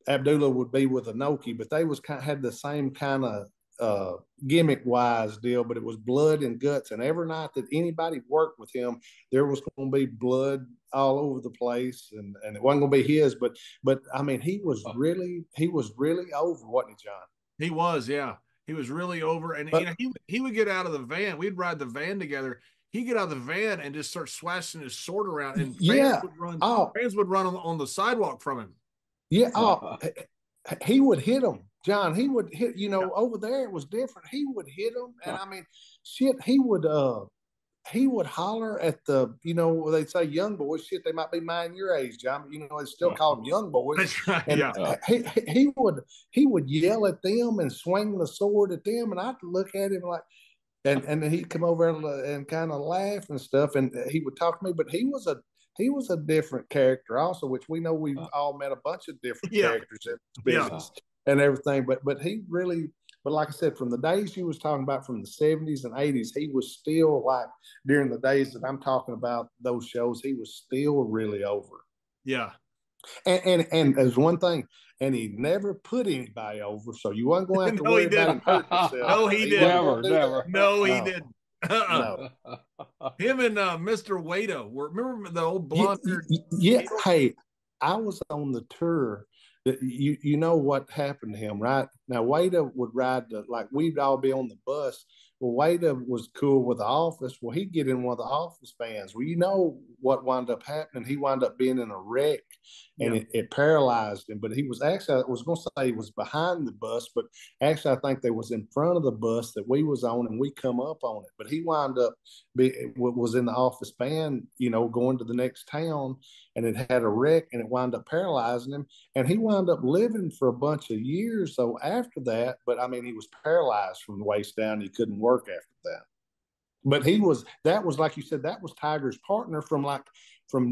Abdullah would be with Inoki, but they had the same kind of gimmick wise deal, but it was blood and guts. And every night that anybody worked with him, there was going to be blood all over the place, and it wasn't going to be his. But I mean, he was really over, wasn't he, John? He was, yeah. He was really over, and he would get out of the van. We'd ride the van together. he'd get out of the van and just start swashing his sword around, and Yeah. fans would run on the sidewalk from him. Yeah. He would hit them, John. He would hit, over there it was different. He would hit them. And I mean, shit, he would holler at the, they say young boys, shit, they might be mine your age, John. They still call them young boys. That's right. And Yeah. he would yell at them and swing the sword at them. And I'd look at him like, and then he'd come over and kind of laugh and stuff. And he would talk to me, but he was a different character also, which we know we've all met a bunch of different characters in this business and everything. But he really, but like I said, from the days you was talking about from the 70s and 80s, he was still like during the days that I'm talking about those shows, he was still really over. Yeah. And there's one thing, and he never put anybody over, so you wasn't going to have to worry about him hurting himself. No, he didn't. Never. No, he didn't. No. Him and Mr. Wada remember the old blonde? Yeah. Hey, I was on the tour. You know what happened to him, right? Now, Wada would ride like we'd all be on the bus. Well, Wada was cool with the Office. Well, he'd get in one of the Office bands. Well, you know what wound up happening? He wound up being in a wreck, and it paralyzed him. But he was actually, I was going to say he was behind the bus, but actually I think they was in front of the bus that we was on, and we come up on it. But he wound up was in the Office band, going to the next town, and it had a wreck, and it wound up paralyzing him. And he wound up living for a bunch of years, though, after that. But, I mean, he was paralyzed from the waist down. He couldn't work after that. But that was, like you said, that was Tiger's partner from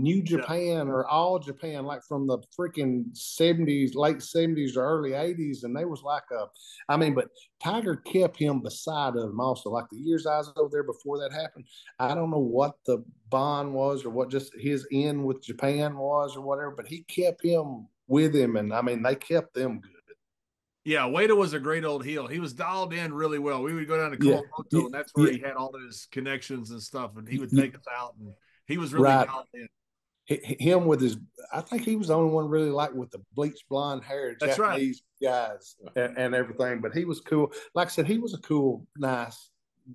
New Japan or All Japan, like from the freaking 70s, late 70s or early 80s. And they was like but Tiger kept him beside him also. Like the years I was over there before that happened, I don't know what the bond was or what just his in with Japan was or whatever, but he kept him with him. And I mean, they kept them good. Yeah, Wada was a great old heel. He was dialed in really well. We would go down to Kumamoto, and that's where he had all of his connections and stuff, and he would take us out, and he was really dialed in. Him with his, I think he was the only one really like with the bleached blonde hair, that's Japanese guys and everything. But he was cool. Like I said, he was a cool, nice.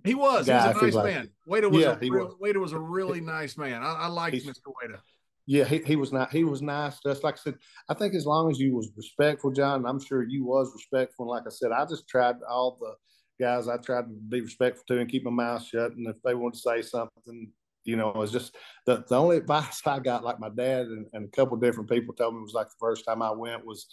He was a nice man. Wada was a really nice man. I liked Mr. Wada. Yeah, he was not. He was nice to us. Like I said, I think as long as you was respectful, John, and I'm sure you was respectful. And like I said, I just tried all the guys. I tried to be respectful to and keep my mouth shut. And if they wanted to say something, it's just the only advice I got. Like my dad and a couple of different people told me, was like the first time I went was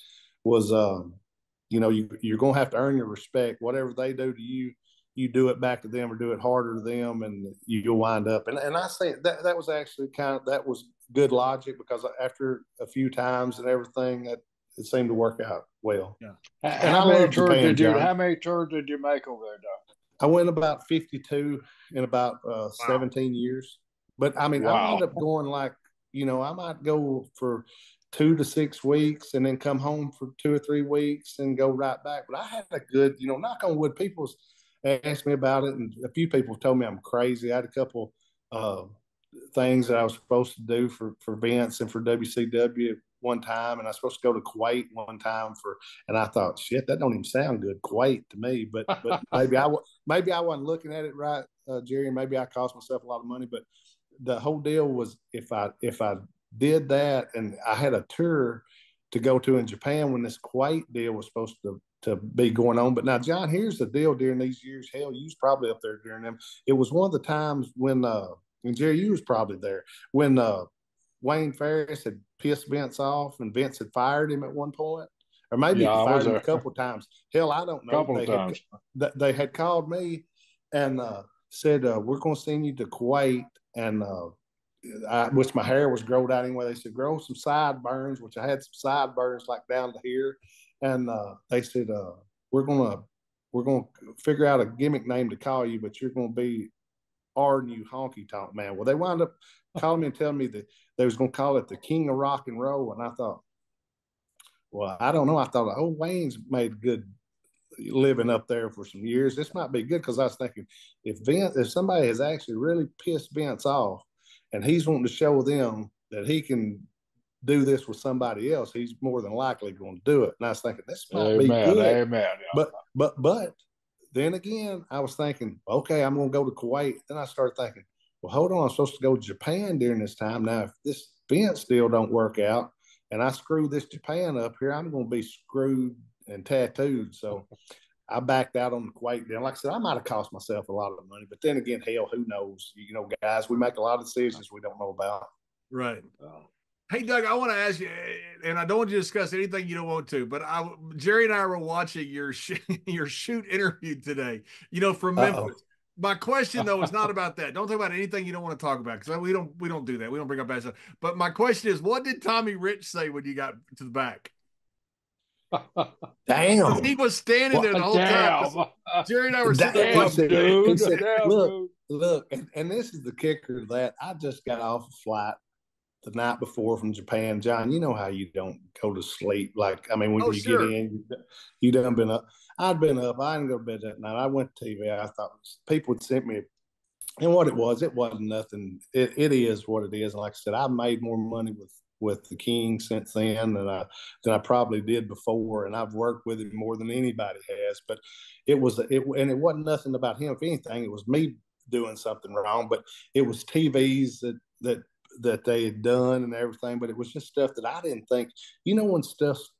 you're gonna have to earn your respect. Whatever they do to you, you do it back to them or do it harder to them, and you'll wind up. And I say that was actually that was good logic, because after a few times and everything, it seemed to work out well. Yeah. And how many tours did you make over there, Doc? I went about 52 in about 17 years. But I mean, I wound up going I might go for 2 to 6 weeks and then come home for 2 or 3 weeks and go right back. But I had a good, knock on wood, people's asked me about it, and a few people told me I'm crazy. I had a couple things that I was supposed to do for Vince and for WCW one time, and I was supposed to go to Kuwait one time and I thought, shit, that don't even sound good, Kuwait, to me. But maybe I wasn't looking at it right, Jerry. Maybe I cost myself a lot of money. But the whole deal was if I did that, and I had a tour to go to in Japan when this Kuwait deal was supposed to be going on. But now, John, here's the deal during these years. Hell, you was probably up there during them. It was one of the times when and Jerry, you was probably there, when Wayne Ferris had pissed Vince off and Vince had fired him at one point. Or maybe he fired him a couple of times. Hell, I don't know. Couple of times. They had called me and said, we're going to send you to Kuwait. And which my hair was growed out anyway. They said, grow some sideburns, which I had some sideburns like down to here. And they said, we're going to figure out a gimmick name to call you, but you're going to be our new honky tonk man. Well, they wound up calling me and telling me that they was going to call it the King of Rock and Roll. And I thought, well, I don't know. I thought, Wayne's made good living up there for some years. This might be good, because I was thinking, if somebody has actually really pissed Vince off and he's wanting to show them that he can do this with somebody else, he's more than likely going to do it. And I was thinking, this might be good. Amen. But then again, I was thinking, okay, I'm going to go to Kuwait. Then I started thinking, well, hold on, I'm supposed to go to Japan during this time. Now, if this fence still don't work out and I screw this Japan up here, I'm going to be screwed and tattooed. So I backed out on the Kuwait deal. Like I said, I might have cost myself a lot of money, but then again, hell, who knows? You know, guys, we make a lot of decisions we don't know about. Right. Hey, Doug, I want to ask you, and I don't want you to discuss anything you don't want to, but Jerry and I were watching your shoot interview today, you know, from Memphis. My question though is not about that. Don't talk about anything you don't want to talk about, because we don't do that. We don't bring up bad stuff. But my question is, what did Tommy Rich say when you got to the back? Damn. He was standing there the whole time. Jerry and I were sitting there watching. He said, look, and this is the kicker of that. I just got off a flight the night before from Japan. John, you know how you don't go to sleep. Like, I mean, when you get in, you done been up. I'd been up. I didn't go to bed that night. I went to TV. I thought people would send me, and what it wasn't nothing. It is what it is. And like I said, I've made more money with the King since then than I probably did before, and I've worked with him more than anybody has. But it wasn't nothing about him. If anything, it was me doing something wrong. But it was TVs that they had done and everything, but it was just stuff that I didn't think, you know, when stuff's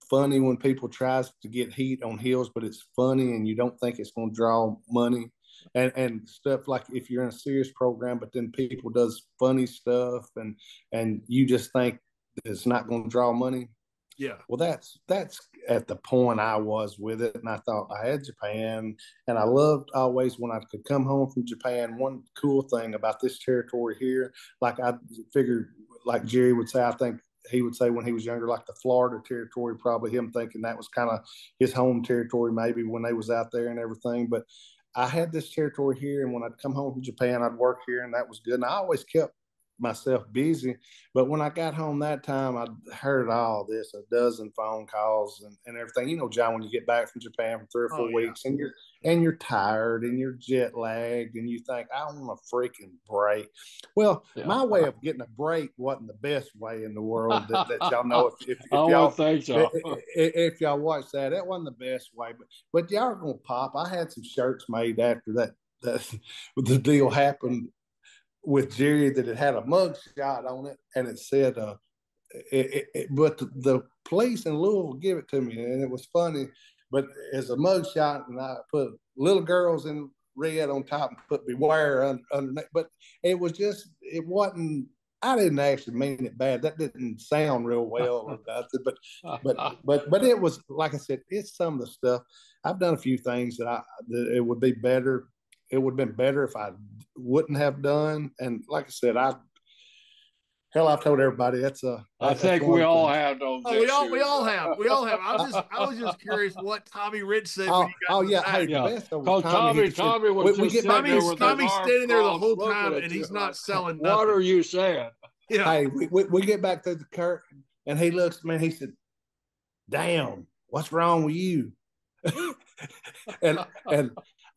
funny, when people tries to get heat on heels, but it's funny and you don't think it's going to draw money, and stuff like if you're in a serious program, but then people does funny stuff and you just think it's not going to draw money. Yeah. Well, that's at the point I was with it, and I thought I had Japan, and I loved always when I could come home from Japan. One cool thing about this territory here, like I figured, like Jerry would say, I think he would say when he was younger, like the Florida territory, probably him thinking that was kind of his home territory, maybe when they was out there and everything. But I had this territory here, and when I'd come home from Japan, I'd work here, and that was good. And I always kept myself busy, but when I got home that time, I heard all this, a dozen phone calls and everything. You know, John, when you get back from Japan for 3 or 4 weeks, and you're tired and you're jet lagged, and you think, I want a freaking break. Well, my way of getting a break wasn't the best way in the world that y'all know. If y'all think so. if y'all watch that wasn't the best way, but y'all are gonna pop. I had some shirts made after that the deal happened with Jerry that it had a mug shot on it, and it said, but the police in Louisville give it to me, and it was funny, but it's a mug shot, and I put little girls in red on top and put beware underneath, but it wasn't, I didn't actually mean it bad. That didn't sound real well or nothing, but it was, like I said, it's some of the stuff. I've done a few things that it would be better. It would have been better if I wouldn't have done. And like I said, I've told everybody I think we all have those. Oh, we all have. I was just curious what Tommy Rich said when you got yeah. back. Hey, the best was Tommy was Tommy's standing there the whole time, and he's not selling nothing. What are you saying? Yeah. Hey, we get back to the curtain, and he looks at me, and he said, damn, what's wrong with you? and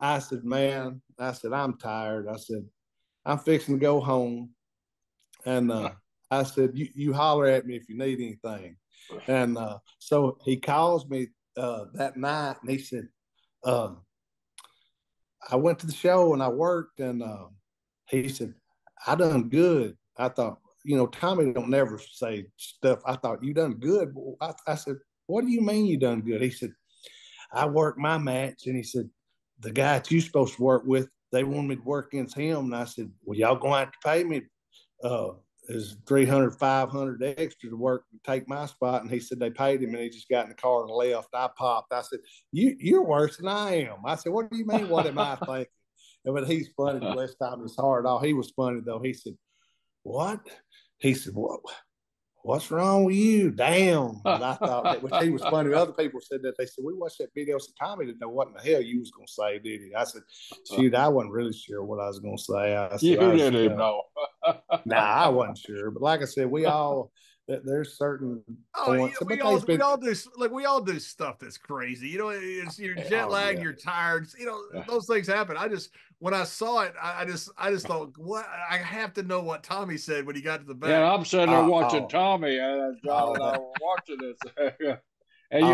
I said, man, I'm tired. I said, I'm fixing to go home. And I said, you holler at me if you need anything. And so he calls me that night, and he said, I went to the show and I worked, and he said, I done good. I thought, you know, Tommy don't never say stuff. I thought, you done good. I said, what do you mean you done good? He said, I worked my match. And he said, the guy that you supposed to work with, they wanted me to work against him. And I said, well, y'all going to have to pay me is $300, $500 extra to work to take my spot. And he said they paid him, and he just got in the car and left. I popped. I said, you're worse than I am. I said, what do you mean? What am I thinking? But he's funny. Bless Tommy's heart. Oh, he was funny though. He said, what? He said, what's wrong with you? Damn. And I thought, which he was funny. Other people said that. They said, we watched that video. So Tommy didn't know what in the hell you was going to say, did he? I said, shoot, I wasn't really sure what I was going to say. I said, you didn't know. Nah, I wasn't sure. But like I said, there's certain points. We all do stuff that's crazy. You know, you're jet lagged, you're tired. You know, those things happen. When I saw it, I just thought, what? I have to know what Tommy said when he got to the back. Yeah, I'm sitting there watching Tommy, and John and I were watching this. And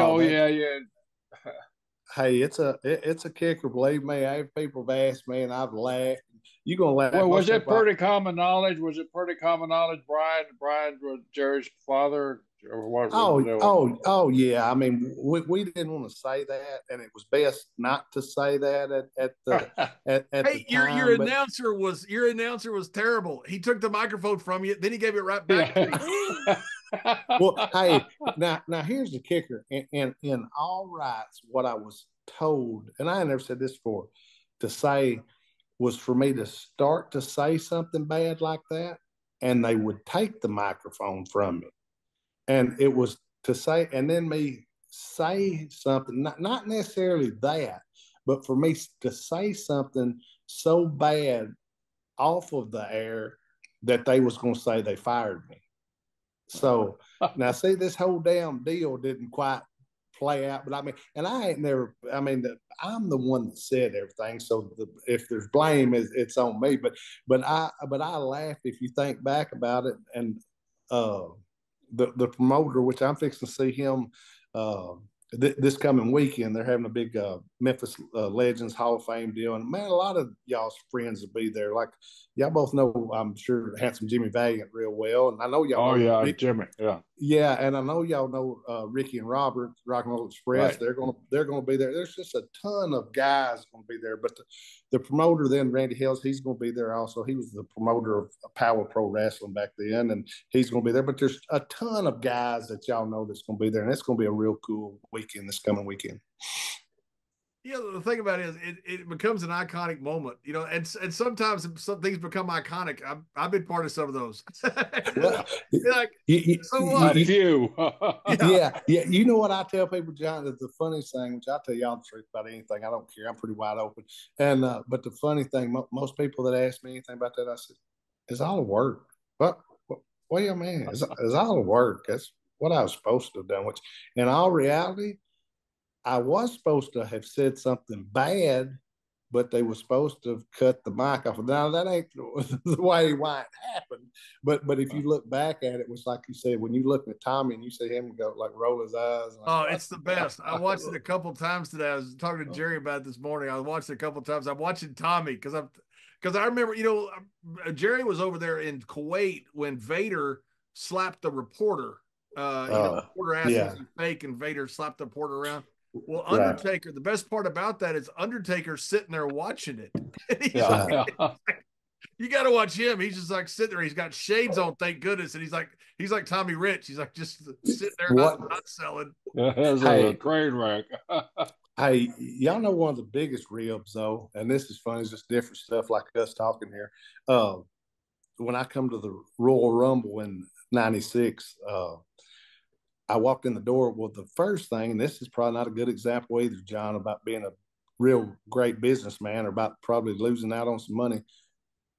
Hey, it's a kicker. Believe me, people have asked me, and I've laughed. you're gonna laugh. Well, was Most it people, pretty common knowledge? Was it pretty common knowledge? Brian was Jerry's father, or what was the deal? oh, yeah. I mean, we didn't want to say that, and it was best not to say that at the at the Hey, time. But your announcer was terrible. He took the microphone from you, then he gave it right back to you. Yeah. well, hey, now here's the kicker. In all rights, what I was told, and I never said this before, to say was for me to start to say something bad like that, and they would take the microphone from me. And it was to say, and then me say something, not necessarily that, but for me to say something so bad off of the air that they was going to say they fired me. So now, see, this whole damn deal didn't quite play out, but I mean, and I ain't never. I mean, I'm the one that said everything. So if there's blame, it's on me. But I laughed if you think back about it, and uh, the promoter, which I'm fixing to see him this coming weekend. They're having a big Memphis Legends Hall of Fame deal, and man, a lot of y'all's friends will be there. Like y'all both know, I'm sure, handsome Jimmy Valiant real well, and I know y'all. Oh know yeah, Rick, Jimmy. Yeah. Yeah, and I know y'all know Ricky and Robert, Rock and Roll Express. Right. They're gonna be there. There's just a ton of guys gonna be there. But the promoter then, Randy Hills, he's gonna be there also. He was the promoter of Power Pro Wrestling back then, and he's gonna be there. But there's a ton of guys that y'all know that's gonna be there, and it's gonna be a real cool weekend this coming weekend. Yeah, the thing about it is it becomes an iconic moment, and sometimes some things become iconic. I've been part of some of those. Well, like, so A what? few. Yeah. You know what I tell people, John, is the funniest thing, which I tell y'all the truth about anything. I don't care. I'm pretty wide open. And but the funny thing, most people that ask me anything about that, I said, it's all work. What do you mean? It's all work. That's what I was supposed to have done. Which, in all reality, I was supposed to have said something bad, but they were supposed to have cut the mic off. Now that ain't the way why it happened. But if you look back at it, it was like you said, when you look at Tommy and you see him go like roll his eyes. Oh, it's the best. I watched it a couple times today. I was talking to Jerry about it this morning. I watched it a couple times. I'm watching Tommy because I remember, Jerry was over there in Kuwait when Vader slapped the reporter. Reporter asked him if he's fake, and Vader slapped the reporter around. Well, Undertaker, the best part about that is Undertaker sitting there watching it. You got to watch him. He's just like sitting there. He's got shades on, thank goodness. And he's like Tommy Rich. He's like just sitting there not selling. That's a train wreck. Hey, y'all know one of the biggest ribs though, and this is funny, it's just different stuff like us talking here. When I come to the Royal Rumble in '96, I walked in the door. Well, the first thing, and this is probably not a good example either, John, about being a real great businessman or about probably losing out on some money.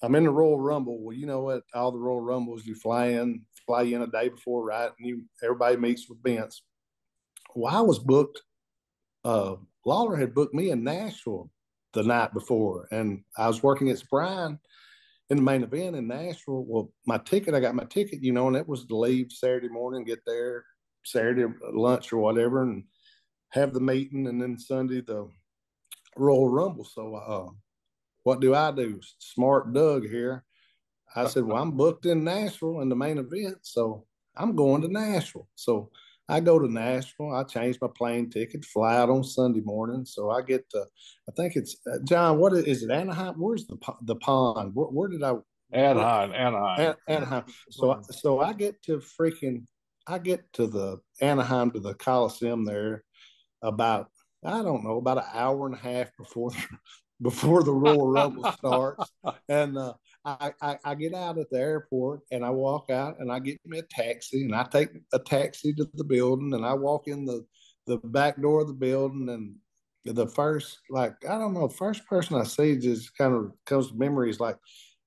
I'm in the Royal Rumble. Well, you know what? All the Royal Rumbles, you fly in a day before, right? And everybody meets with Vince. Well, I was booked. Lawler had booked me in Nashville the night before, and I was working at Brian in the main event in Nashville. Well, I got my ticket, and it was to leave Saturday morning, get there Saturday lunch or whatever, and have the meeting, and then Sunday the Royal Rumble. So what do? Smart Doug here. I said, well, I'm booked in Nashville in the main event, so I'm going to Nashville. So I go to Nashville. I change my plane ticket, fly out on Sunday morning. So I get to, I think it's, John, what is it, Anaheim? Where's the pond? Where did I? Anaheim. Anaheim. So I get to the Anaheim, to the Coliseum there about, I don't know, about an hour and a half before the Royal Rumble starts. And I get out at the airport and I walk out and I get me a taxi, and I take a taxi to the building, and I walk in the back door of the building, and the first person I see just kind of comes to memories. Like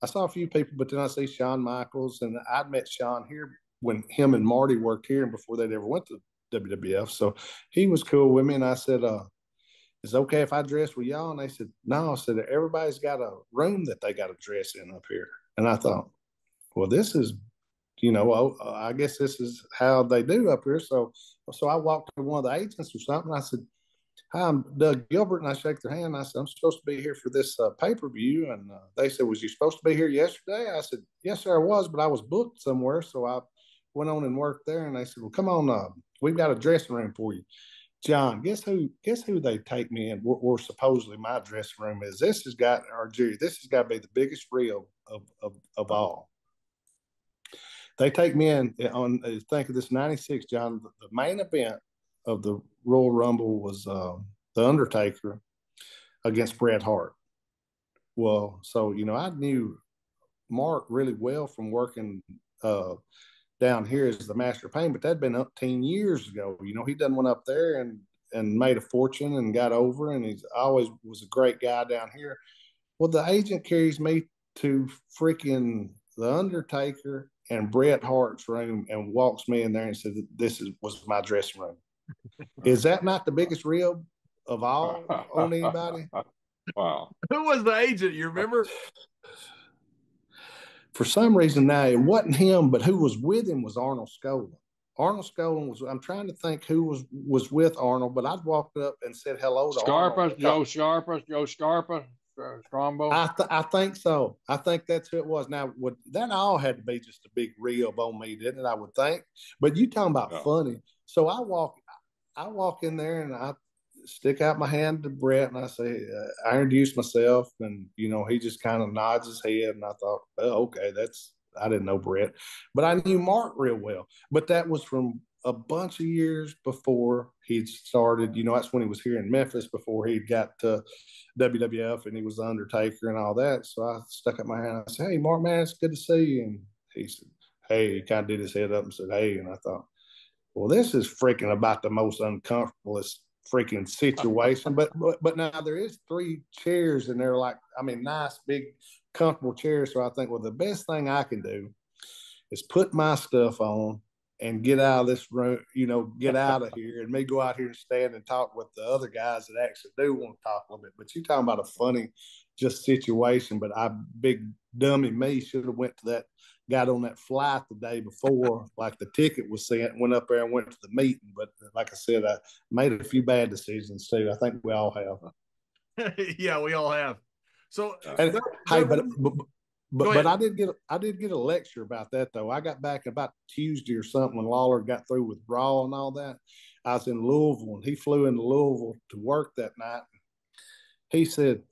I saw a few people, but then I see Shawn Michaels, and I'd met Shawn here when him and Marty worked here and before they'd ever went to WWF. So he was cool with me, and I said, is it okay if I dress with y'all? And they said, no. I said, everybody's got a room that they got to dress in up here. And I thought, well, this is, I guess this is how they do up here. So I walked to one of the agents or something. I said, "Hi, I'm Doug Gilbert," and I shake their hand. I said, "I'm supposed to be here for this pay-per-view," and they said, "Was you supposed to be here yesterday?" I said, "Yes, sir, I was, but I was booked somewhere, so I went on and worked there." And they said, "Well, come on, we've got a dressing room for you." John, guess who they take me in, or supposedly my dressing room is? This has got, or Jerry, this has got to be the biggest reel of all. They take me in on, think of this, 96, John. The main event of the Royal Rumble was The Undertaker against Bret Hart. Well, so, I knew Mark really well from working down here as the Master of Pain, but that'd been up 10 years ago. He done went up there and made a fortune and got over, and he's always was a great guy down here. Well, the agent carries me to freaking The Undertaker and Bret Hart's room and walks me in there and said, "This was my dressing room." Is that not the biggest rib of all on anybody? Wow. Who was the agent? You remember? For some reason now, it wasn't him, but who was with him was Arnold Skolin. Arnold Skolin was, I'm trying to think who was with Arnold, but I'd walked up and said hello to Arnold. Joe Scarpa, Strombo. I think so. I think that's who it was. Now, that all had to be just a big rib on me, didn't it? I would think. But you talking about funny. So I walk in there and I stick out my hand to Bret and I say, I introduce myself, and he just kind of nods his head, and I thought, oh, okay, I didn't know Bret, but I knew Mark real well. But that was from a bunch of years before he'd started. That's when he was here in Memphis before he got to WWF and he was the Undertaker and all that. So I stuck up my hand and I said, "Hey, Mark, man, it's good to see you." And he said, "Hey," he kind of did his head up and said, "Hey," and I thought, well, this is freaking about the most uncomfortablest freaking situation. But now there is 3 chairs and they're like, nice, big, comfortable chairs. So I think, well, the best thing I can do is put my stuff on and get out of this room, get out of here, and me go out here and stand and talk with the other guys that actually do want to talk a little bit. But you're talking about a funny just situation. But big dummy me, should have went to that, got on that flight the day before, like the ticket was sent, went up there and went to the meeting. But like I said, I made a few bad decisions too. I think we all have. Yeah, we all have. So, hey, but I did get a lecture about that though. I got back about Tuesday or something when Lawler got through with Brawl and all that. I was in Louisville and he flew into Louisville to work that night. He said,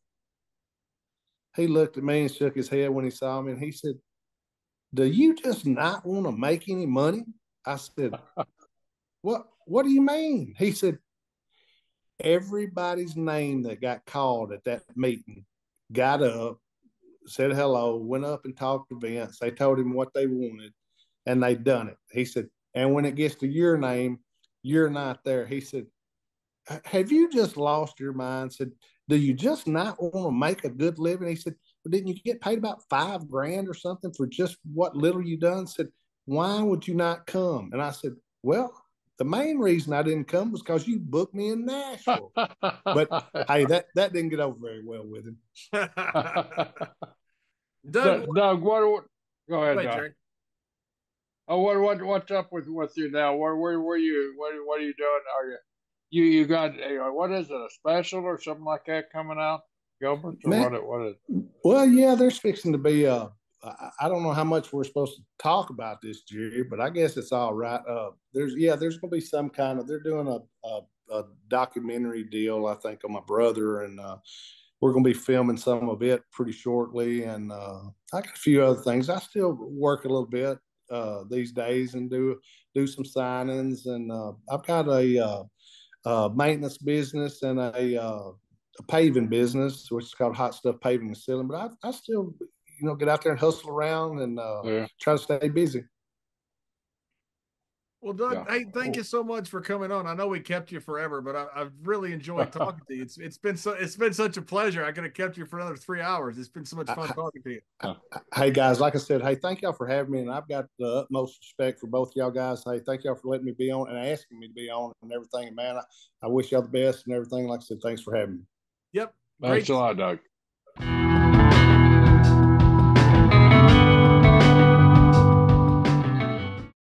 he looked at me and shook his head when he saw me, and he said, "Do you just not want to make any money?" I said, What do you mean? He said, "Everybody's name that got called at that meeting got up, said hello, went up and talked to Vince. They told him what they wanted, and they done it." He said, "And when it gets to your name, you're not there." He said, "Have you just lost your mind?" I said, "Do you just not want to make a good living?" He said, "Well, didn't you get paid about $5,000 or something for just what little you done?" I said, "Why would you not come?" And I said, "Well, the main reason I didn't come was because you booked me in Nashville." But hey, that didn't get over very well with him. Doug, what? Go ahead, Doug. Jerry. Oh, what's up with you now? Where are you? What are you doing? Are you got what is it, a special or something like that coming out, Gilbert? Or what is? Well, yeah, there's fixing to be I don't know how much we're supposed to talk about this, Jerry, but I guess it's all right. There's going to be some kind of, they're doing a documentary deal, I think, on my brother, and we're going to be filming some of it pretty shortly. And I got a few other things. I still work a little bit these days and do some signings. And I've got a maintenance business and a paving business, which is called Hot Stuff Paving and Sealing. But I still, get out there and hustle around and try to stay busy. Well, Doug, hey, thank you so much for coming on. I know we kept you forever, but I've really enjoyed talking to you. It's been such a pleasure. I could have kept you for another 3 hours. It's been so much fun talking to you. Hey guys, like I said, hey, thank y'all for having me, and I've got the utmost respect for both y'all guys. Hey, thank y'all for letting me be on and asking me to be on and everything. And man, I wish y'all the best and everything. Like I said, thanks for having me. Yep. Thanks a lot, Doug.